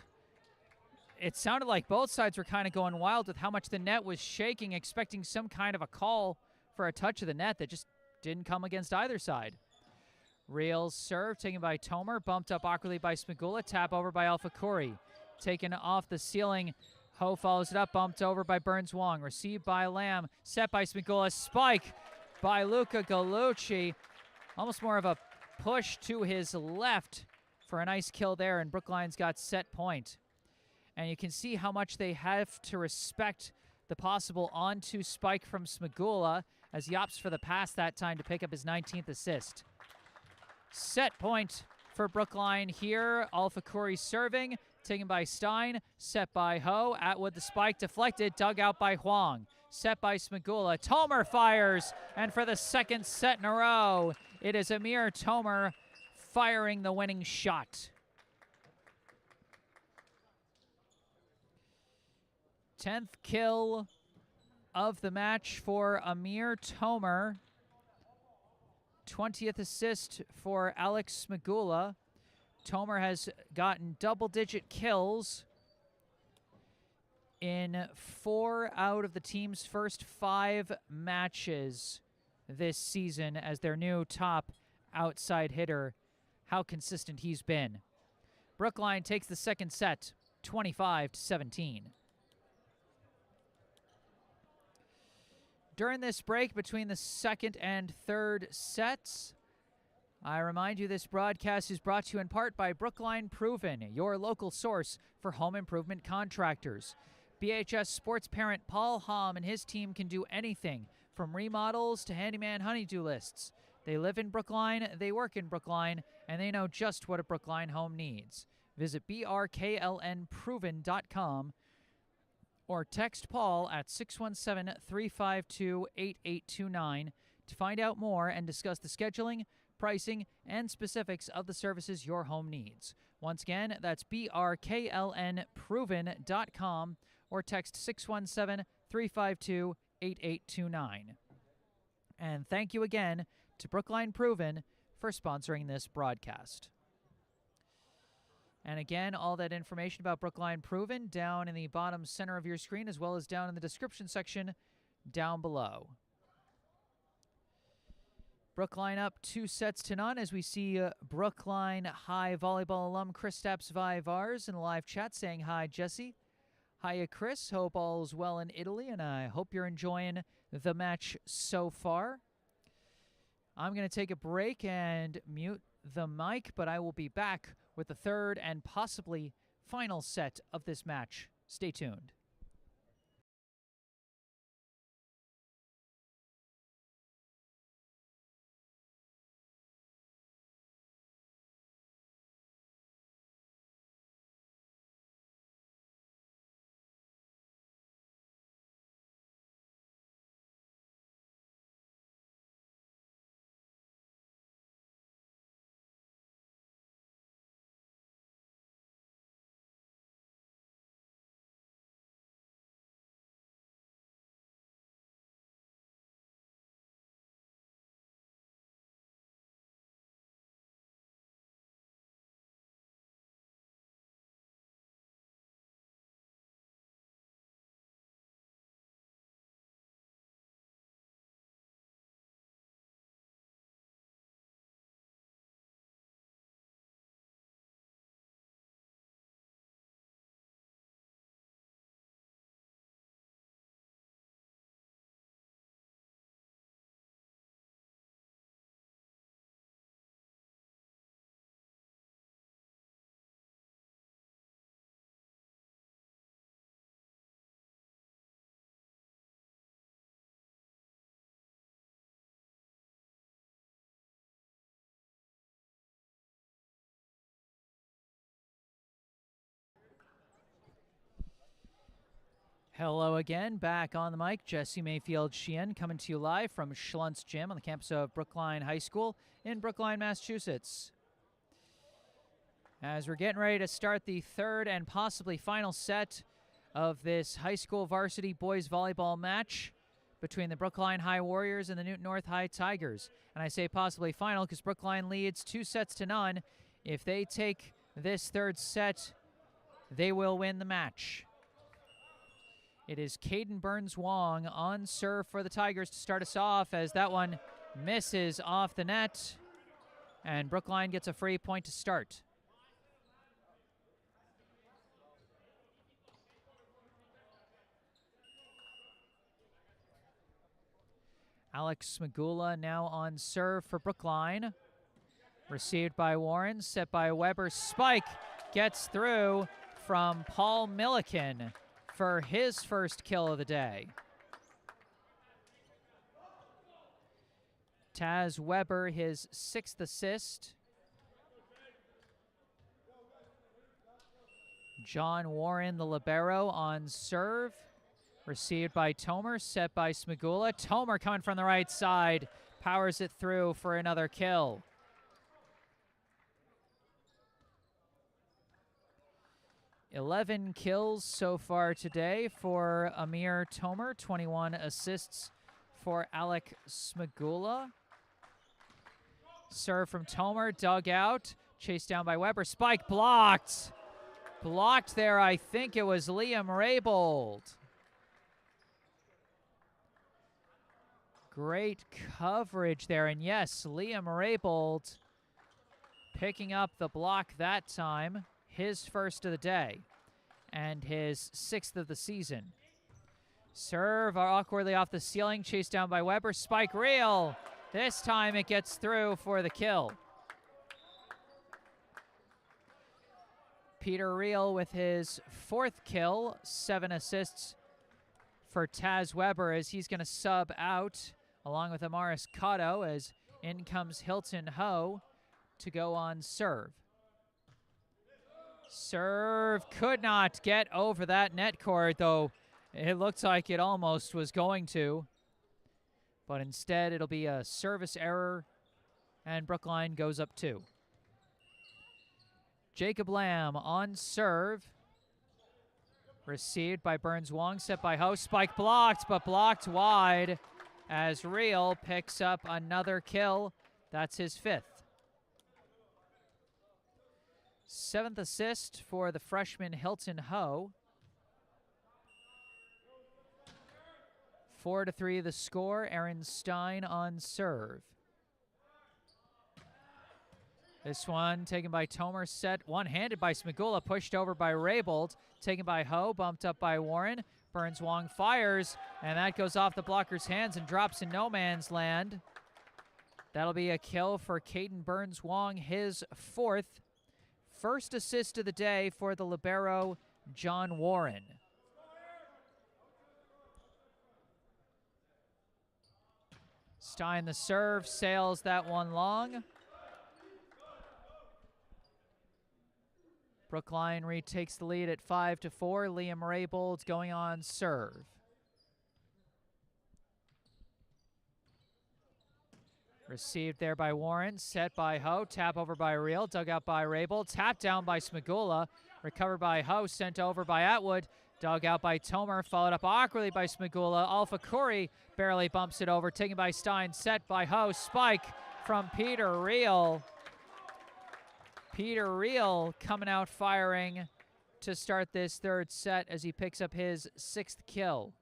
it sounded like both sides were kind of going wild with how much the net was shaking, expecting some kind of a call for a touch of the net that just didn't come against either side. Reel's serve taken by Tomer, bumped up awkwardly by Smagula, tap over by Alpha Corey. Taken off the ceiling, Ho follows it up, bumped over by Burns Wong, received by Lamb, set by Smagula, spike by Luca Gallucci. Almost more of a push to his left for a nice kill there, and Brookline's got set point. And you can see how much they have to respect the possible on-to spike from Smagula as he opts for the pass that time to pick up his 19th assist. Set point for Brookline here. Alpha Corey serving, taken by Stein, set by Ho. Atwood the spike, deflected, dug out by Huang. Set by Smagula. Tomer fires, and for the second set in a row, it is Amir Tomer firing the winning shot. 10th kill of the match for Amir Tomer. 20th assist for Alex Smagula. Tomer has gotten double-digit kills in 4 out of the team's first 5 matches this season as their new top outside hitter. How consistent he's been. Brookline takes the second set, 25-17. During this break between the second and third sets, I remind you this broadcast is brought to you in part by Brookline Proven, your local source for home improvement contractors. BHS sports parent Paul Hom and his team can do anything from remodels to handyman honey-do lists. They live in Brookline, they work in Brookline, and they know just what a Brookline home needs. Visit brklnproven.com or text Paul at 617-352-8829 to find out more and discuss the scheduling, pricing, and specifics of the services your home needs. Once again, that's brklnproven.com or text 617-352-8829. And thank you again to Brookline Proven for sponsoring this broadcast. And again, all that information about Brookline Proven down in the bottom center of your screen, as well as down in the description section down below. Brookline up 2-0 as we see Brookline High volleyball alum Kristaps Vaivars in the live chat saying hi, Jesse. Hiya, Chris. Hope all's well in Italy, and I hope you're enjoying the match so far. I'm going to take a break and mute the mic, but I will be back with the third and possibly final set of this match. Stay tuned. Hello again, back on the mic. Jesse Mayfield-Sheehan coming to you live from Schluntz Gym on the campus of Brookline High School in Brookline, Massachusetts. As we're getting ready to start the third and possibly final set of this high school varsity boys volleyball match between the Brookline High Warriors and the Newton North High Tigers. And I say possibly final because Brookline leads 2-0. If they take this third set, they will win the match. It is Caden Burns-Wong on serve for the Tigers to start us off as that one misses off the net. And Brookline gets a free point to start. Alex Smagula now on serve for Brookline. Received by Warren, set by Weber. Spike gets through from Paul Milliken for his first kill of the day. Taz Weber, his 6th assist. John Warren, the libero, on serve. Received by Tomer, set by Smagula. Tomer coming from the right side, powers it through for another kill. "11 kills so far today for Amir Tomer, 21 assists for Alec Smagula. Serve from Tomer, dug out, chased down by Weber. Spike blocked. Blocked there, I think it was Liam Raybold. Great coverage there, and yes, Liam Raybold picking up the block that time. his first of the day and his 6th of the season. Serve awkwardly off the ceiling, chased down by Weber. Spike Reel. This time it gets through for the kill. Peter Reel with his 4th kill, 7 assists for Taz Weber as he's going to sub out along with Amaris Cotto as in comes Hilton Ho to go on serve. Serve could not get over that net cord, though it looked like it almost was going to. But instead, it'll be a service error, and Brookline goes up 2. Jacob Lamb on serve. Received by Burns-Wong, set by Ho. Spike blocked, but blocked wide as Reel picks up another kill. That's his 5th. 7th assist for the freshman Hilton Ho. 4-3 the score. Aaron Stein on serve. This one taken by Tomer, set one-handed by Smigula, pushed over by Raybold, taken by Ho, bumped up by Warren. Burns-Wong fires, and that goes off the blocker's hands and drops in no man's land. That'll be a kill for Caden Burns-Wong, his 4th. First assist of the day for the libero, John Warren. Stein the serve, sails that one long. Brookline retakes the lead at 5-4. Liam Raybold going on serve. Received there by Warren, set by Ho, tap over by Reel, dug out by Raybold, tap down by Smigula, recovered by Ho, sent over by Atwood, dug out by Tomer, followed up awkwardly by Smigula. Alpha Curry barely bumps it over, taken by Stein, set by Ho, spike from Peter Reel. Peter Reel coming out firing to start this 3rd set as he picks up his 6th kill.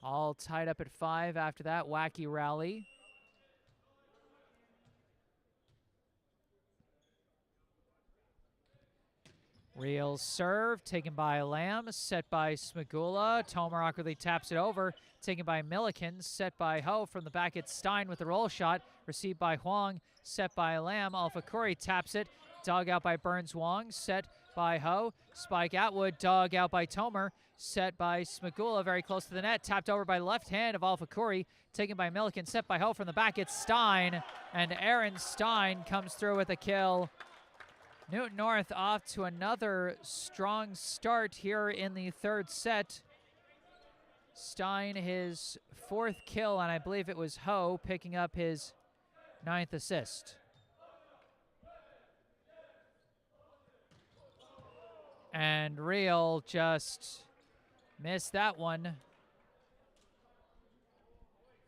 All tied up at 5 after that wacky rally. Reel serve, taken by Lamb, set by Smigula. Tomer awkwardly taps it over, taken by Milliken, set by Ho. From the back, it's Stein with the roll shot, received by Huang, set by Lamb. Alpha Curry taps it, dug out by Burns-Wong, set by Ho. Spike Atwood, dug out by Tomer, set by Smigula, very close to the net, tapped over by left hand of Alpha Curry, taken by Milliken, set by Ho. From the back, it's Stein, and Aaron Stein comes through with a kill. Newton North off to another strong start here in the 3rd set. Stein his 4th kill, and I believe it was Ho picking up his 9th assist. And Reel just missed that one.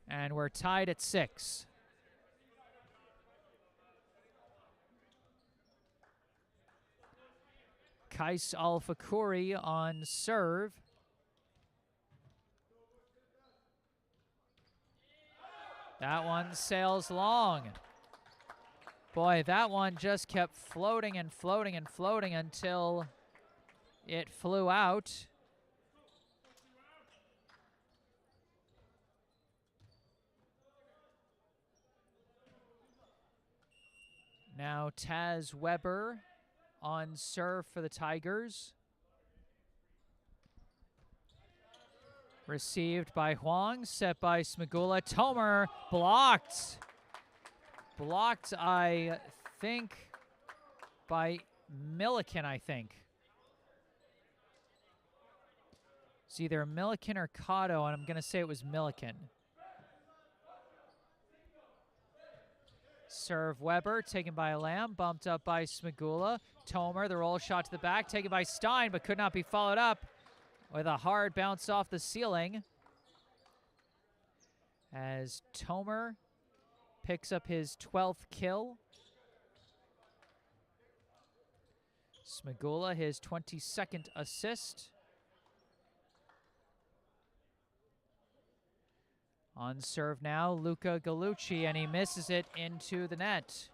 And we're tied at 6. Kais Alpha Curry on serve. That one sails long. Boy, that one just kept floating and floating and floating until it flew out. Now Taz Weber on serve for the Tigers. Received by Huang, set by Smigula. Tomer blocked. Blocked, I think, by Milliken, I think. It's either Milliken or Cotto, and I'm going to say it was Milliken. Serve Weber, taken by Lamb, bumped up by Smigula. Tomer, the roll shot to the back, taken by Stein, but could not be followed up with a hard bounce off the ceiling. As Tomer picks up his 12th kill. Smigula, his 22nd assist. On serve now, Luca Gallucci, and he misses it into the net.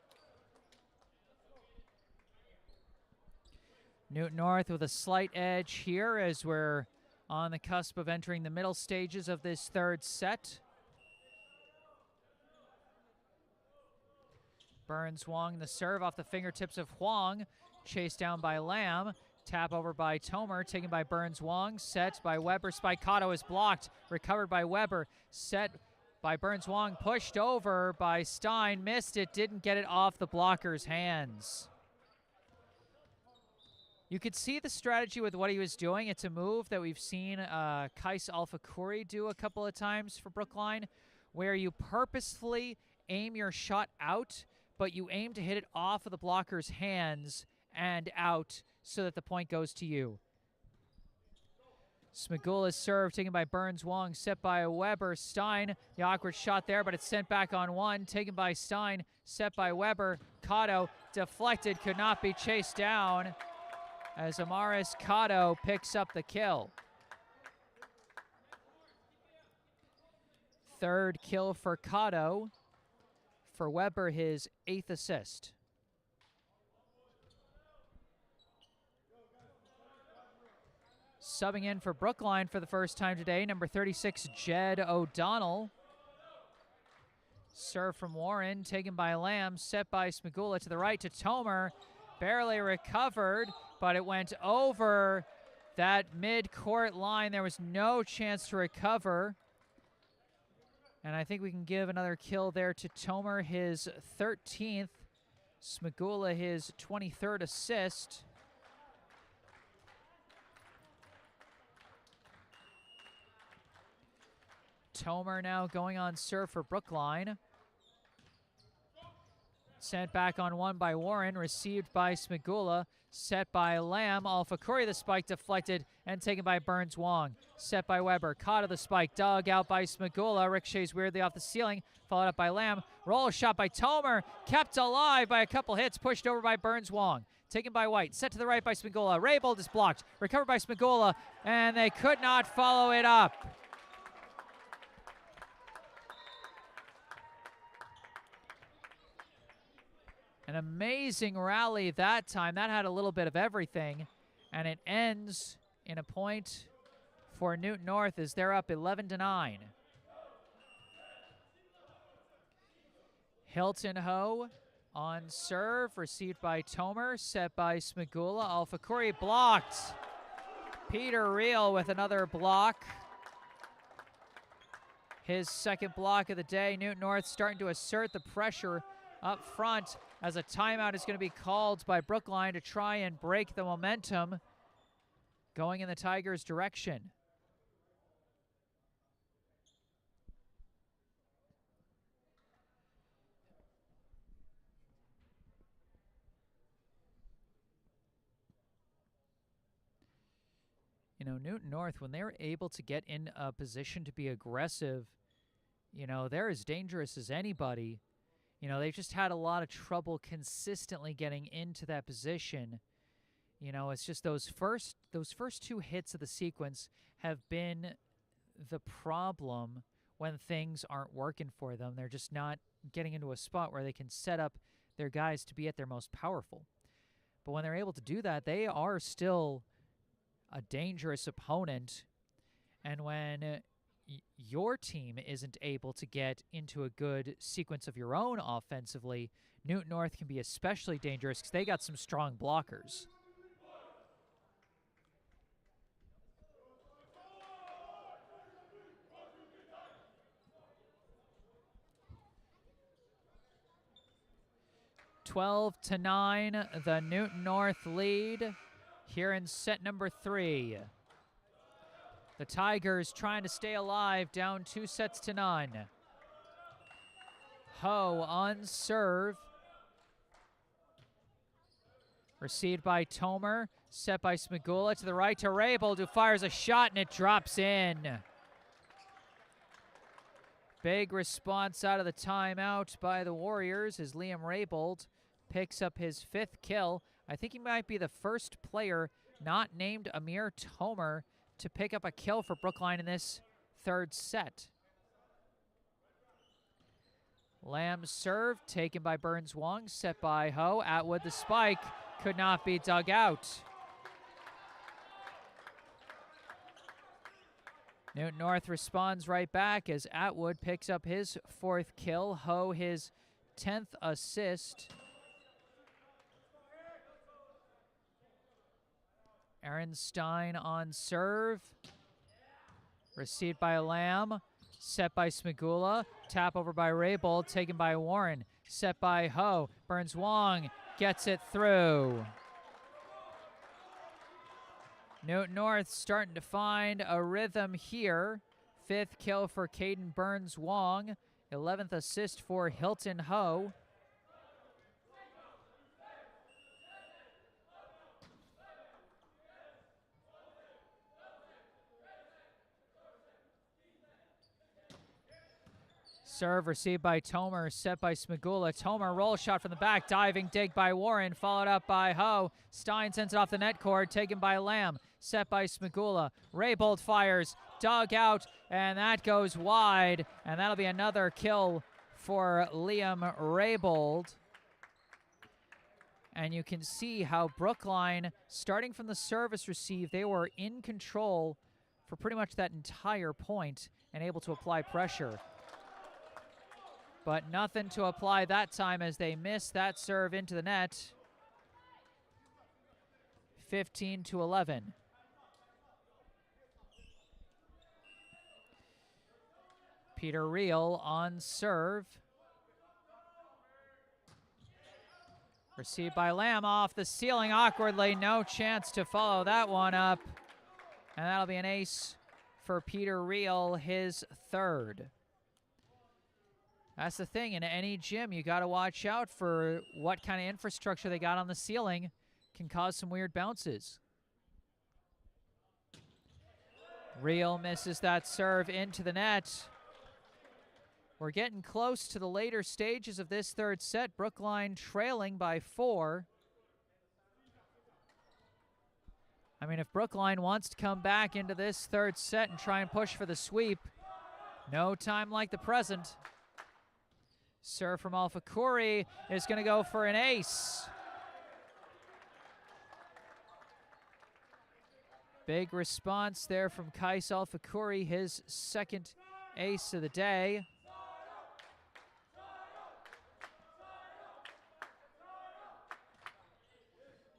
Newton North with a slight edge here as we're on the cusp of entering the middle stages of this third set. Burns Wong the serve off the fingertips of Huang, chased down by Lamb. Tap over by Tomer, taken by Burns Wong, set by Weber. Spike Cotto is blocked, recovered by Weber, set by Burns Wong, pushed over by Stein, missed it, didn't get it off the blocker's hands. You could see the strategy with what he was doing. It's a move that we've seen Kais Alfakuri do a couple of times for Brookline, where you purposefully aim your shot out, but you aim to hit it off of the blocker's hands and out so that the point goes to you. Smagula's serve taken by Burns Wong, set by Weber. Stein, the awkward shot there, but it's sent back on one, taken by Stein, set by Weber. Cotto deflected, could not be chased down as Amaris Cotto picks up the kill. Third kill for Cotto. For Weber, his 8th assist. Subbing in for Brookline for the first time today, number 36, Jed O'Donnell. Serve from Warren, taken by Lamb, set by Smagula to the right to Tomer. Barely recovered, but it went over that mid-court line. There was no chance to recover. And I think we can give another kill there to Tomer, his 13th. Smagula, his 23rd assist. Tomer now going on serve for Brookline. Sent back on one by Warren, received by Smagula, set by Lamb. Alfakuri, the spike deflected and taken by Burns Wong. Set by Weber, caught of the spike, dug out by Smagula, ricochets weirdly off the ceiling, followed up by Lamb. Roll shot by Tomer, kept alive by a couple hits, pushed over by Burns Wong. Taken by White, set to the right by Smagula. Raybold is blocked, recovered by Smagula, and they could not follow it up. An amazing rally that time. That had a little bit of everything. And it ends in a point for Newton North as they're up 11-9. Hilton Ho on serve, received by Tomer, set by Smagula. Alfakuri blocked. Peter Reel with another block. His second block of the day. Newton North starting to assert the pressure up front as a timeout is going to be called by Brookline to try and break the momentum going in the Tigers' direction. You know, Newton North, when they're able to get in a position to be aggressive, you know, they're as dangerous as anybody. You know, they've just had a lot of trouble consistently getting into that position. You know, it's just those first two hits of the sequence have been the problem when things aren't working for them. They're just not getting into a spot where they can set up their guys to be at their most powerful. But when they're able to do that, they are still a dangerous opponent. And when your team isn't able to get into a good sequence of your own offensively, Newton North can be especially dangerous because they got some strong blockers. (12-9), the Newton North lead here in set number 3. The Tigers trying to stay alive, down 2-0. Ho on serve. Received by Tomer, set by Smagula to the right to Raybold, who fires a shot and it drops in. Big response out of the timeout by the Warriors as Liam Raybold picks up his 5th kill. I think he might be the first player not named Amir Tomer to pick up a kill for Brookline in this third set. Lamb's serve taken by Burns Wong, set by Ho. Atwood the spike, could not be dug out. Newton North responds right back as Atwood picks up his 4th kill. Ho his 10th assist. Aaron Stein on serve. Received by Lamb. Set by Smigula. Tap over by Raybold. Taken by Warren. Set by Ho. Burns Wong gets it through. Newton North starting to find a rhythm here. 5th kill for Caden Burns Wong. 11th assist for Hilton Ho. Serve received by Tomer, set by Smigula. Tomer roll shot from the back, diving dig by Warren, followed up by Ho. Stein sends it off the net cord, taken by Lamb, set by Smigula. Raybold fires, dug out, and that goes wide, and that'll be another kill for Liam Raybold. And you can see how Brookline, starting from the service receive, they were in control for pretty much that entire point and able to apply pressure. But nothing to apply that time as they miss that serve into the net. 15-11. Peter Reel on serve. Received by Lamb off the ceiling awkwardly. No chance to follow that one up. And that'll be an ace for Peter Reel, his 3rd. That's the thing, in any gym, you got to watch out for what kind of infrastructure they got on the ceiling. Can cause some weird bounces. Reel misses that serve into the net. We're getting close to the later stages of this 3rd set. Brookline trailing by 4. I mean, if Brookline wants to come back into this 3rd set and try and push for the sweep, no time like the present. Serve from Alpha Khoury is going to go for an ace. Big response there from Kais Alpha Khoury, his 2nd ace of the day.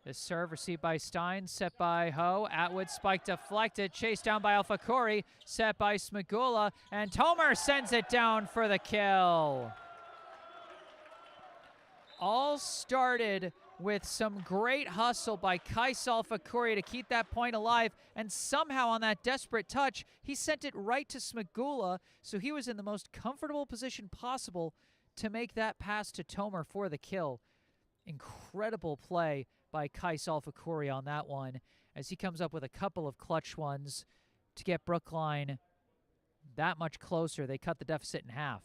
This serve received by Stein, set by Ho. Atwood spike deflected, chased down by Alpha Khoury, set by Smigula, and Tomer sends it down for the kill. All started with some great hustle by Kais Alpha Khoury to keep that point alive, and somehow on that desperate touch, he sent it right to Smigula, so he was in the most comfortable position possible to make that pass to Tomer for the kill. Incredible play by Kais Alpha Khoury on that one, as he comes up with a couple of clutch ones to get Brookline that much closer. They cut the deficit in half.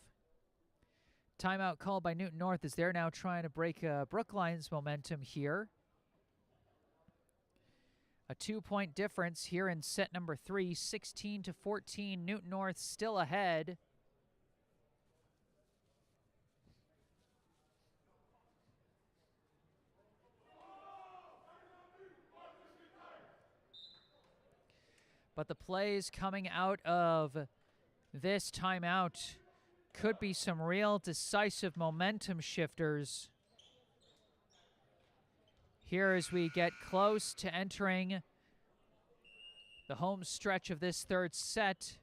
Timeout called by Newton North as they're now trying to break Brookline's momentum here. A 2-point difference here in set number 3, 16-14. Newton North still ahead. But the plays coming out of this timeout could be some real decisive momentum shifters. Here as we get close to entering the home stretch of this 3rd set.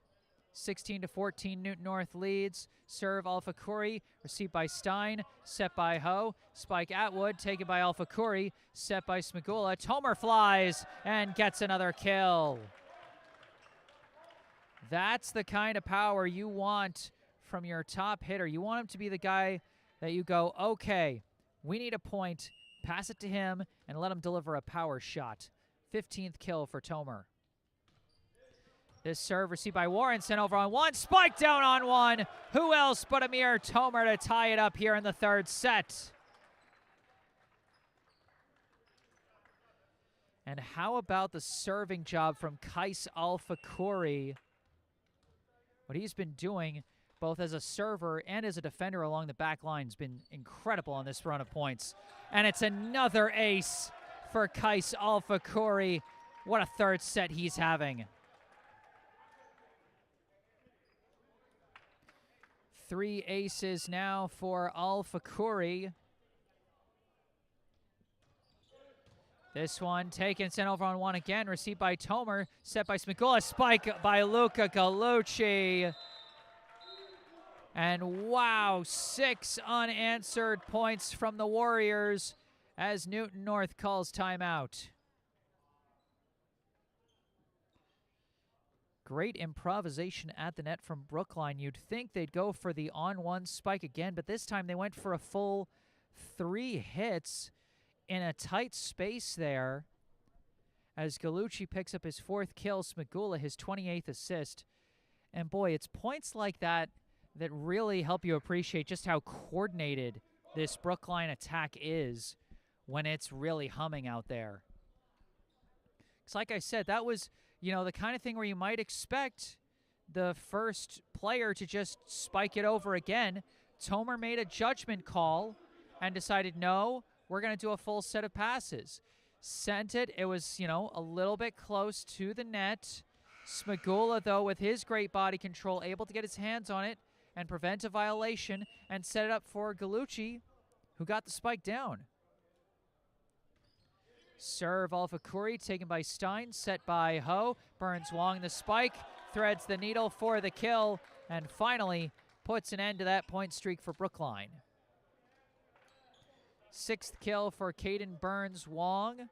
16-14, Newton North leads. Serve Alpha Khoury, received by Stein, set by Ho. Spike Atwood, taken by Alpha Khoury, set by Smigula. Tomer flies and gets another kill. That's the kind of power you want from your top hitter. You want him to be the guy that you go, okay, we need a point, pass it to him, and let him deliver a power shot. 15th kill for Tomer. This serve received by Warren, sent over on one, spike down on one. Who else but Amir Tomer to tie it up here in the 3rd set? And how about the serving job from Kais Alpha Khoury? What he's been doing both as a server and as a defender along the back line, has been incredible on this run of points. And it's another ace for Kais Alfakuri. What a third set he's having. 3 aces now for Alfakuri. This one taken, sent over on one again, received by Tomer, set by Smigula, spike by Luca Gallucci. And wow, 6 unanswered points from the Warriors as Newton North calls timeout. Great improvisation at the net from Brookline. You'd think they'd go for the on-one spike again, but this time they went for a full 3 hits in a tight space there as Gallucci picks up his 4th kill, Smigula his 28th assist. And boy, it's points like that that really help you appreciate just how coordinated this Brookline attack is when it's really humming out there. Because like I said, that was, you know, the kind of thing where you might expect the first player to just spike it over again. Tomer made a judgment call and decided, no, we're going to do a full set of passes. Sent it. It was, you know, a little bit close to the net. Smigula, though, with his great body control, able to get his hands on it and prevent a violation and set it up for Gallucci, who got the spike down. Serve Alfakuri taken by Stein, set by Ho. Burns Wong the spike, threads the needle for the kill, and finally puts an end to that point streak for Brookline. 6th kill for Caden Burns Wong.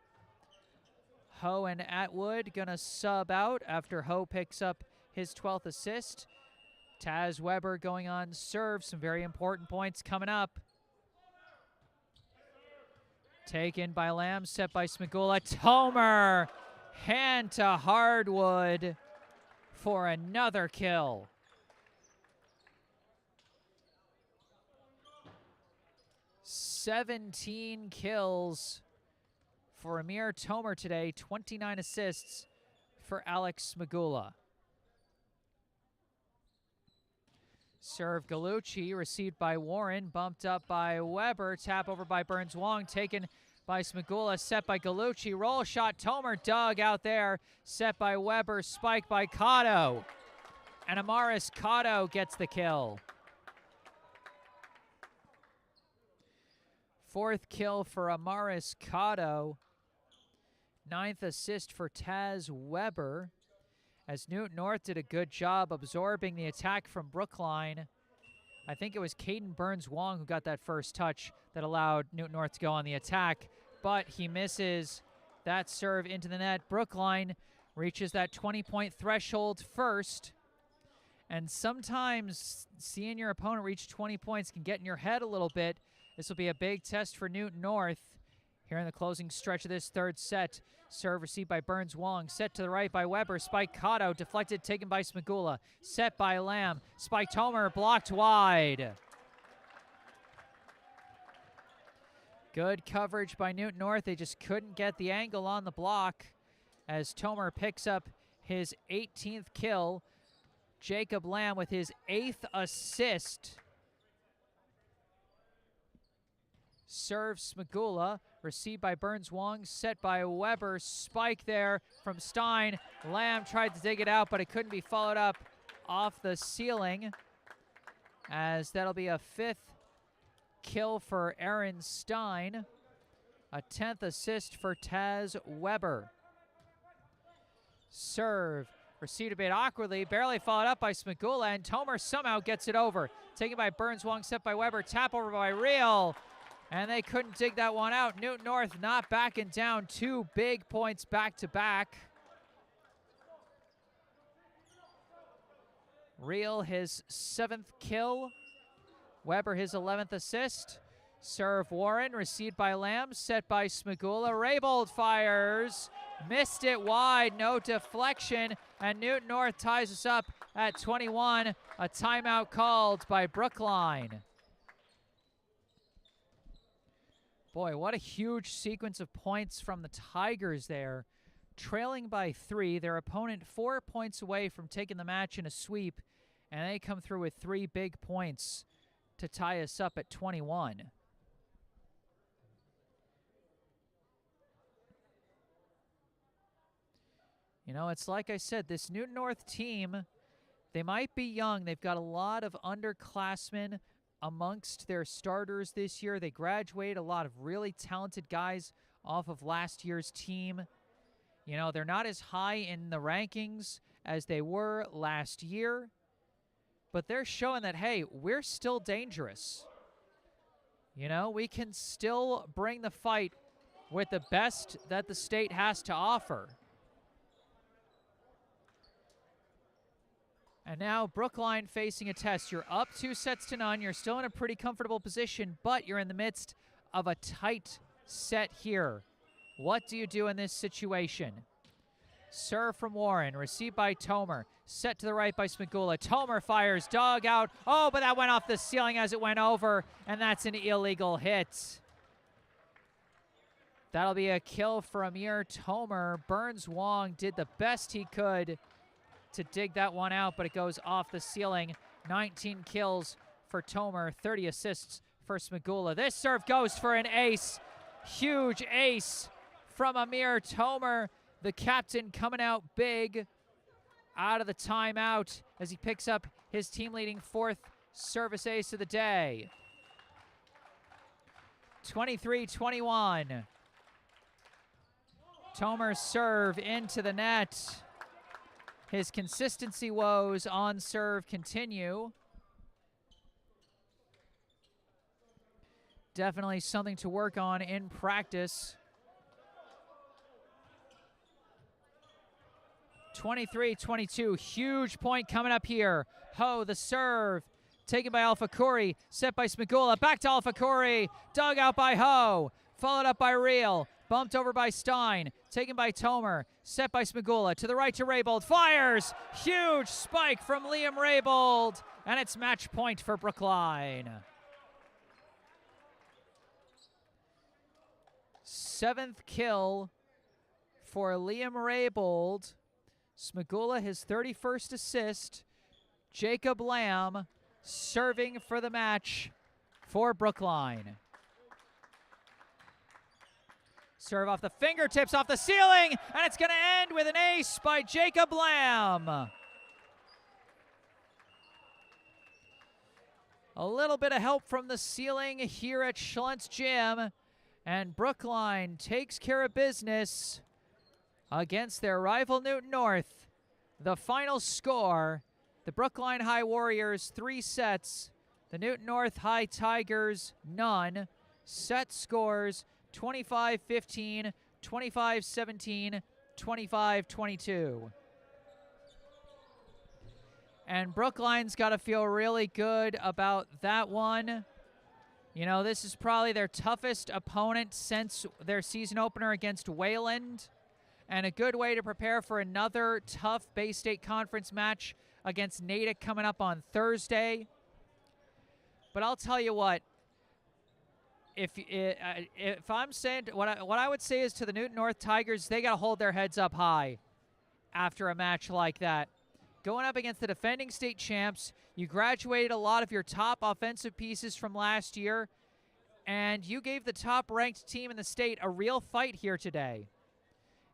Ho and Atwood gonna sub out after Ho picks up his 12th assist. Taz Weber going on serve. Some very important points coming up. Taken by Lamb, set by Smigula. Tomer, hand to Hardwood for another kill. "17 kills for Amir Tomer today, 29 assists for Alex Smigula. Serve Gallucci, received by Warren, bumped up by Weber, tap over by Burns Wong, taken by Smigula, set by Gallucci, roll shot, Tomer dug out there, set by Weber, spike by Cotto, and Amaris Cotto gets the kill. 4th kill for Amaris Cotto, 9th assist for Taz Weber, as Newton North did a good job absorbing the attack from Brookline. I think it was Caden Burns Wong who got that first touch that allowed Newton North to go on the attack, but he misses that serve into the net. Brookline reaches that 20-point threshold first, and sometimes seeing your opponent reach 20 points can get in your head a little bit. This will be a big test for Newton North here in the closing stretch of this 3rd set. Serve received by Burns Wong, set to the right by Weber, spike Cotto, deflected, taken by Smigula, set by Lamb, spike Tomer, blocked wide. Good coverage by Newton North. They just couldn't get the angle on the block as Tomer picks up his 18th kill. Jacob Lamb with his 8th assist. Serve Smigula, received by Burns Wong, set by Weber, spike there from Stein. Lamb tried to dig it out, but it couldn't be followed up off the ceiling, as that'll be a 5th kill for Aaron Stein, a 10th assist for Taz Weber. Serve, received a bit awkwardly, barely followed up by Smigula, and Tomer somehow gets it over. Taken by Burns Wong, set by Weber, tap over by Real. And they couldn't dig that one out. Newton North not backing down. 2 big points back to back. Real his 7th kill. Weber his 11th assist. Serve Warren, received by Lamb, set by Smigula. Raybold fires, missed it wide, no deflection, and Newton North ties us up at 21. A timeout called by Brookline. Boy, what a huge sequence of points from the Tigers there. Trailing by 3, their opponent 4 points away from taking the match in a sweep, And they come through with 3 big points to tie us up at 21. You know, it's like I said, this Newton North team, they might be young. They've got a lot of underclassmen amongst their starters this year. They graduated a lot of really talented guys off of last year's team. You know, they're not as high in the rankings as they were last year, but they're showing that, hey, we're still dangerous. You know, we can still bring the fight with the best that the state has to offer. And now Brookline facing a test. You're up 2-0. You're still in a pretty comfortable position, but you're in the midst of a tight set here. What do you do in this situation? Serve from Warren, received by Tomer. Set to the right by Smigula. Tomer fires, dog out. Oh, but that went off the ceiling as it went over, and that's an illegal hit. That'll be a kill for Amir Tomer. Burns Wong did the best he could to dig that one out, but it goes off the ceiling. 19 kills for Tomer, 30 assists for Smigula. This serve goes for an ace. Huge ace from Amir Tomer. The captain coming out big out of the timeout as he picks up his team-leading 4th service ace of the day. 23-21. Tomer's serve into the net. His consistency woes on serve continue. Definitely something to work on in practice. 23-22, huge point coming up here. Ho, the serve, taken by Alpha Corey, set by Smigula, back to Alpha Corey, dug out by Ho, followed up by Reel, bumped over by Stein, taken by Tomer, set by Smigula, to the right to Raybold, fires, huge spike from Liam Raybold, and it's match point for Brookline. 7th kill for Liam Raybold. Smigula, his 31st assist. Jacob Lamb serving for the match for Brookline. Serve off the fingertips, off the ceiling, and it's going to end with an ace by Jacob Lamb. A little bit of help from the ceiling here at Schlentz Gym, and Brookline takes care of business against their rival Newton North. The final score, the Brookline High Warriors 3 sets, the Newton North High Tigers none. Set scores 25-15, 25-17, 25-22. And Brookline's got to feel really good about that one. You know, this is probably their toughest opponent since their season opener against Wayland, and a good way to prepare for another tough Bay State Conference match against Natick coming up on Thursday. But I'll tell you what, if I'm saying, what I would say is to the Newton North Tigers, they got to hold their heads up high after a match like that. Going up against the defending state champs, you graduated a lot of your top offensive pieces from last year, and you gave the top-ranked team in the state a real fight here today.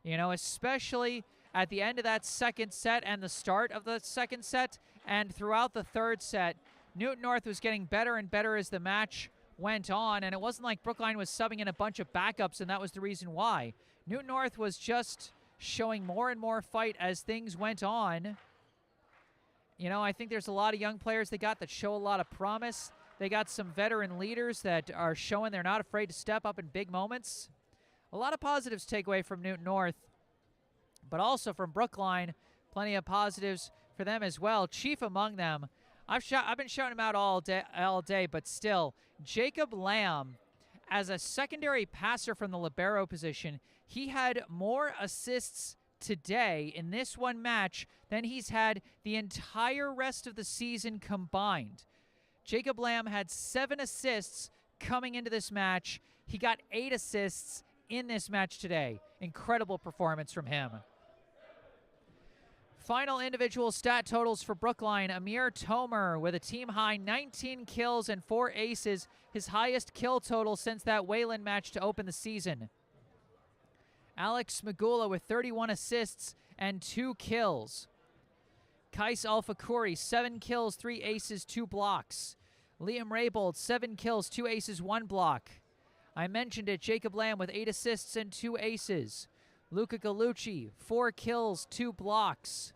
You know, especially at the end of that second set and the start of the second set and throughout the third set, Newton North was getting better and better as the match went on, and it wasn't like Brookline was subbing in a bunch of backups and that was the reason why. Newton North was just showing more and more fight as things went on. You know, I think there's a lot of young players they got that show a lot of promise. They got some veteran leaders that are showing they're not afraid to step up in big moments. A lot of positives to take away from Newton North, but also from Brookline, plenty of positives for them as well. Chief among them, I've been shouting him out all day, but still, Jacob Lamb, as a secondary passer from the libero position, he had more assists today in this one match than he's had the entire rest of the season combined. Jacob Lamb had 7 assists coming into this match. He got 8 assists in this match today. Incredible performance from him. Final individual stat totals for Brookline. Amir Tomer with a team-high 19 kills and 4 aces, his highest kill total since that Wayland match to open the season. Alex Magula with 31 assists and 2 kills. Kais Alfakuri, 7 kills, 3 aces, 2 blocks. Liam Raybold, 7 kills, 2 aces, 1 block. I mentioned it, Jacob Lamb with 8 assists and 2 aces. Luca Gallucci, 4 kills, 2 blocks.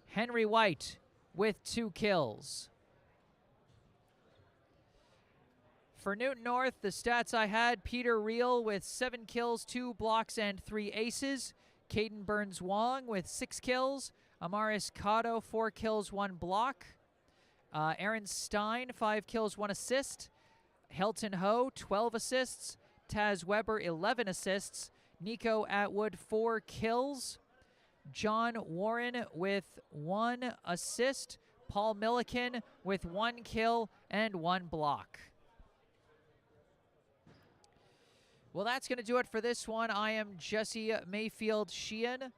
Henry White with 2 kills. For Newton North, the stats I had, Peter Reel with 7 kills, 2 blocks, and 3 aces. Caden Burns-Wong with 6 kills. Amaris Cotto, 4 kills, 1 block. Aaron Stein, 5 kills, 1 assist. Hilton Ho, 12 assists. Taz Weber, 11 assists. Nico Atwood, 4 kills. John Warren with 1 assist. Paul Milliken with 1 kill and 1 block. Well, that's going to do it for this one. I am Jesse Mayfield-Sheehan.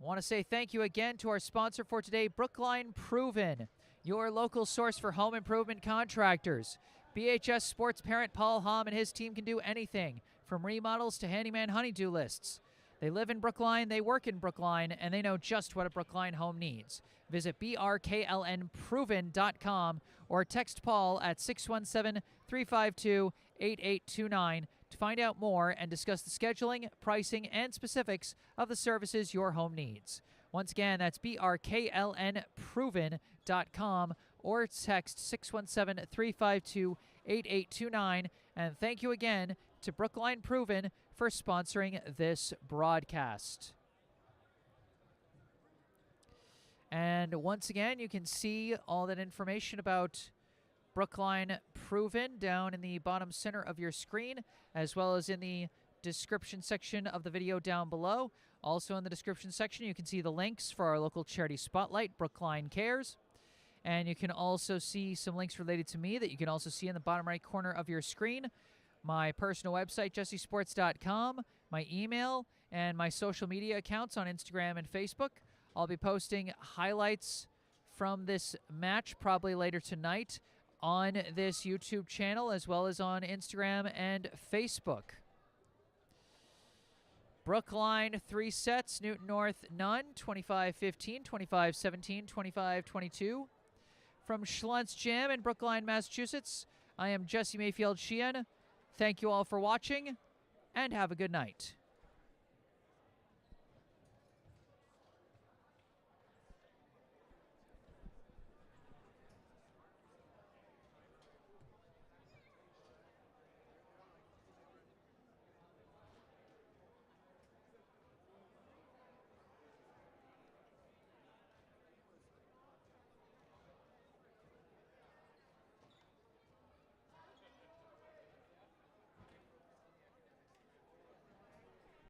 Want to say thank you again to our sponsor for today, Brookline Proven, your local source for home improvement contractors. BHS sports parent Paul Hom and his team can do anything, from remodels to handyman honey-do lists. They live in Brookline, they work in Brookline, and they know just what a Brookline home needs. Visit brklnproven.com or text Paul at 617-352-8829 to find out more and discuss the scheduling, pricing, and specifics of the services your home needs. Once again, that's brklnproven.com or text 617-352-8829. And thank you again to Brookline Proven for sponsoring this broadcast. And once again, you can see all that information about Brookline Proven down in the bottom center of your screen, as well as in the description section of the video down below. Also in the description section, you can see the links for our local charity spotlight, Brookline Cares. And you can also see some links related to me that you can also see in the bottom right corner of your screen. My personal website, jessesports.com, my email, and my social media accounts on Instagram and Facebook. I'll be posting highlights from this match probably later tonight on this YouTube channel, as well as on Instagram and Facebook. Brookline 3 sets, Newton North none, 25-15, 25-17, 25-22. From Schlunz Gym in Brookline, Massachusetts, I am Jesse Mayfield-Sheehan. Thank you all for watching, and have a good night.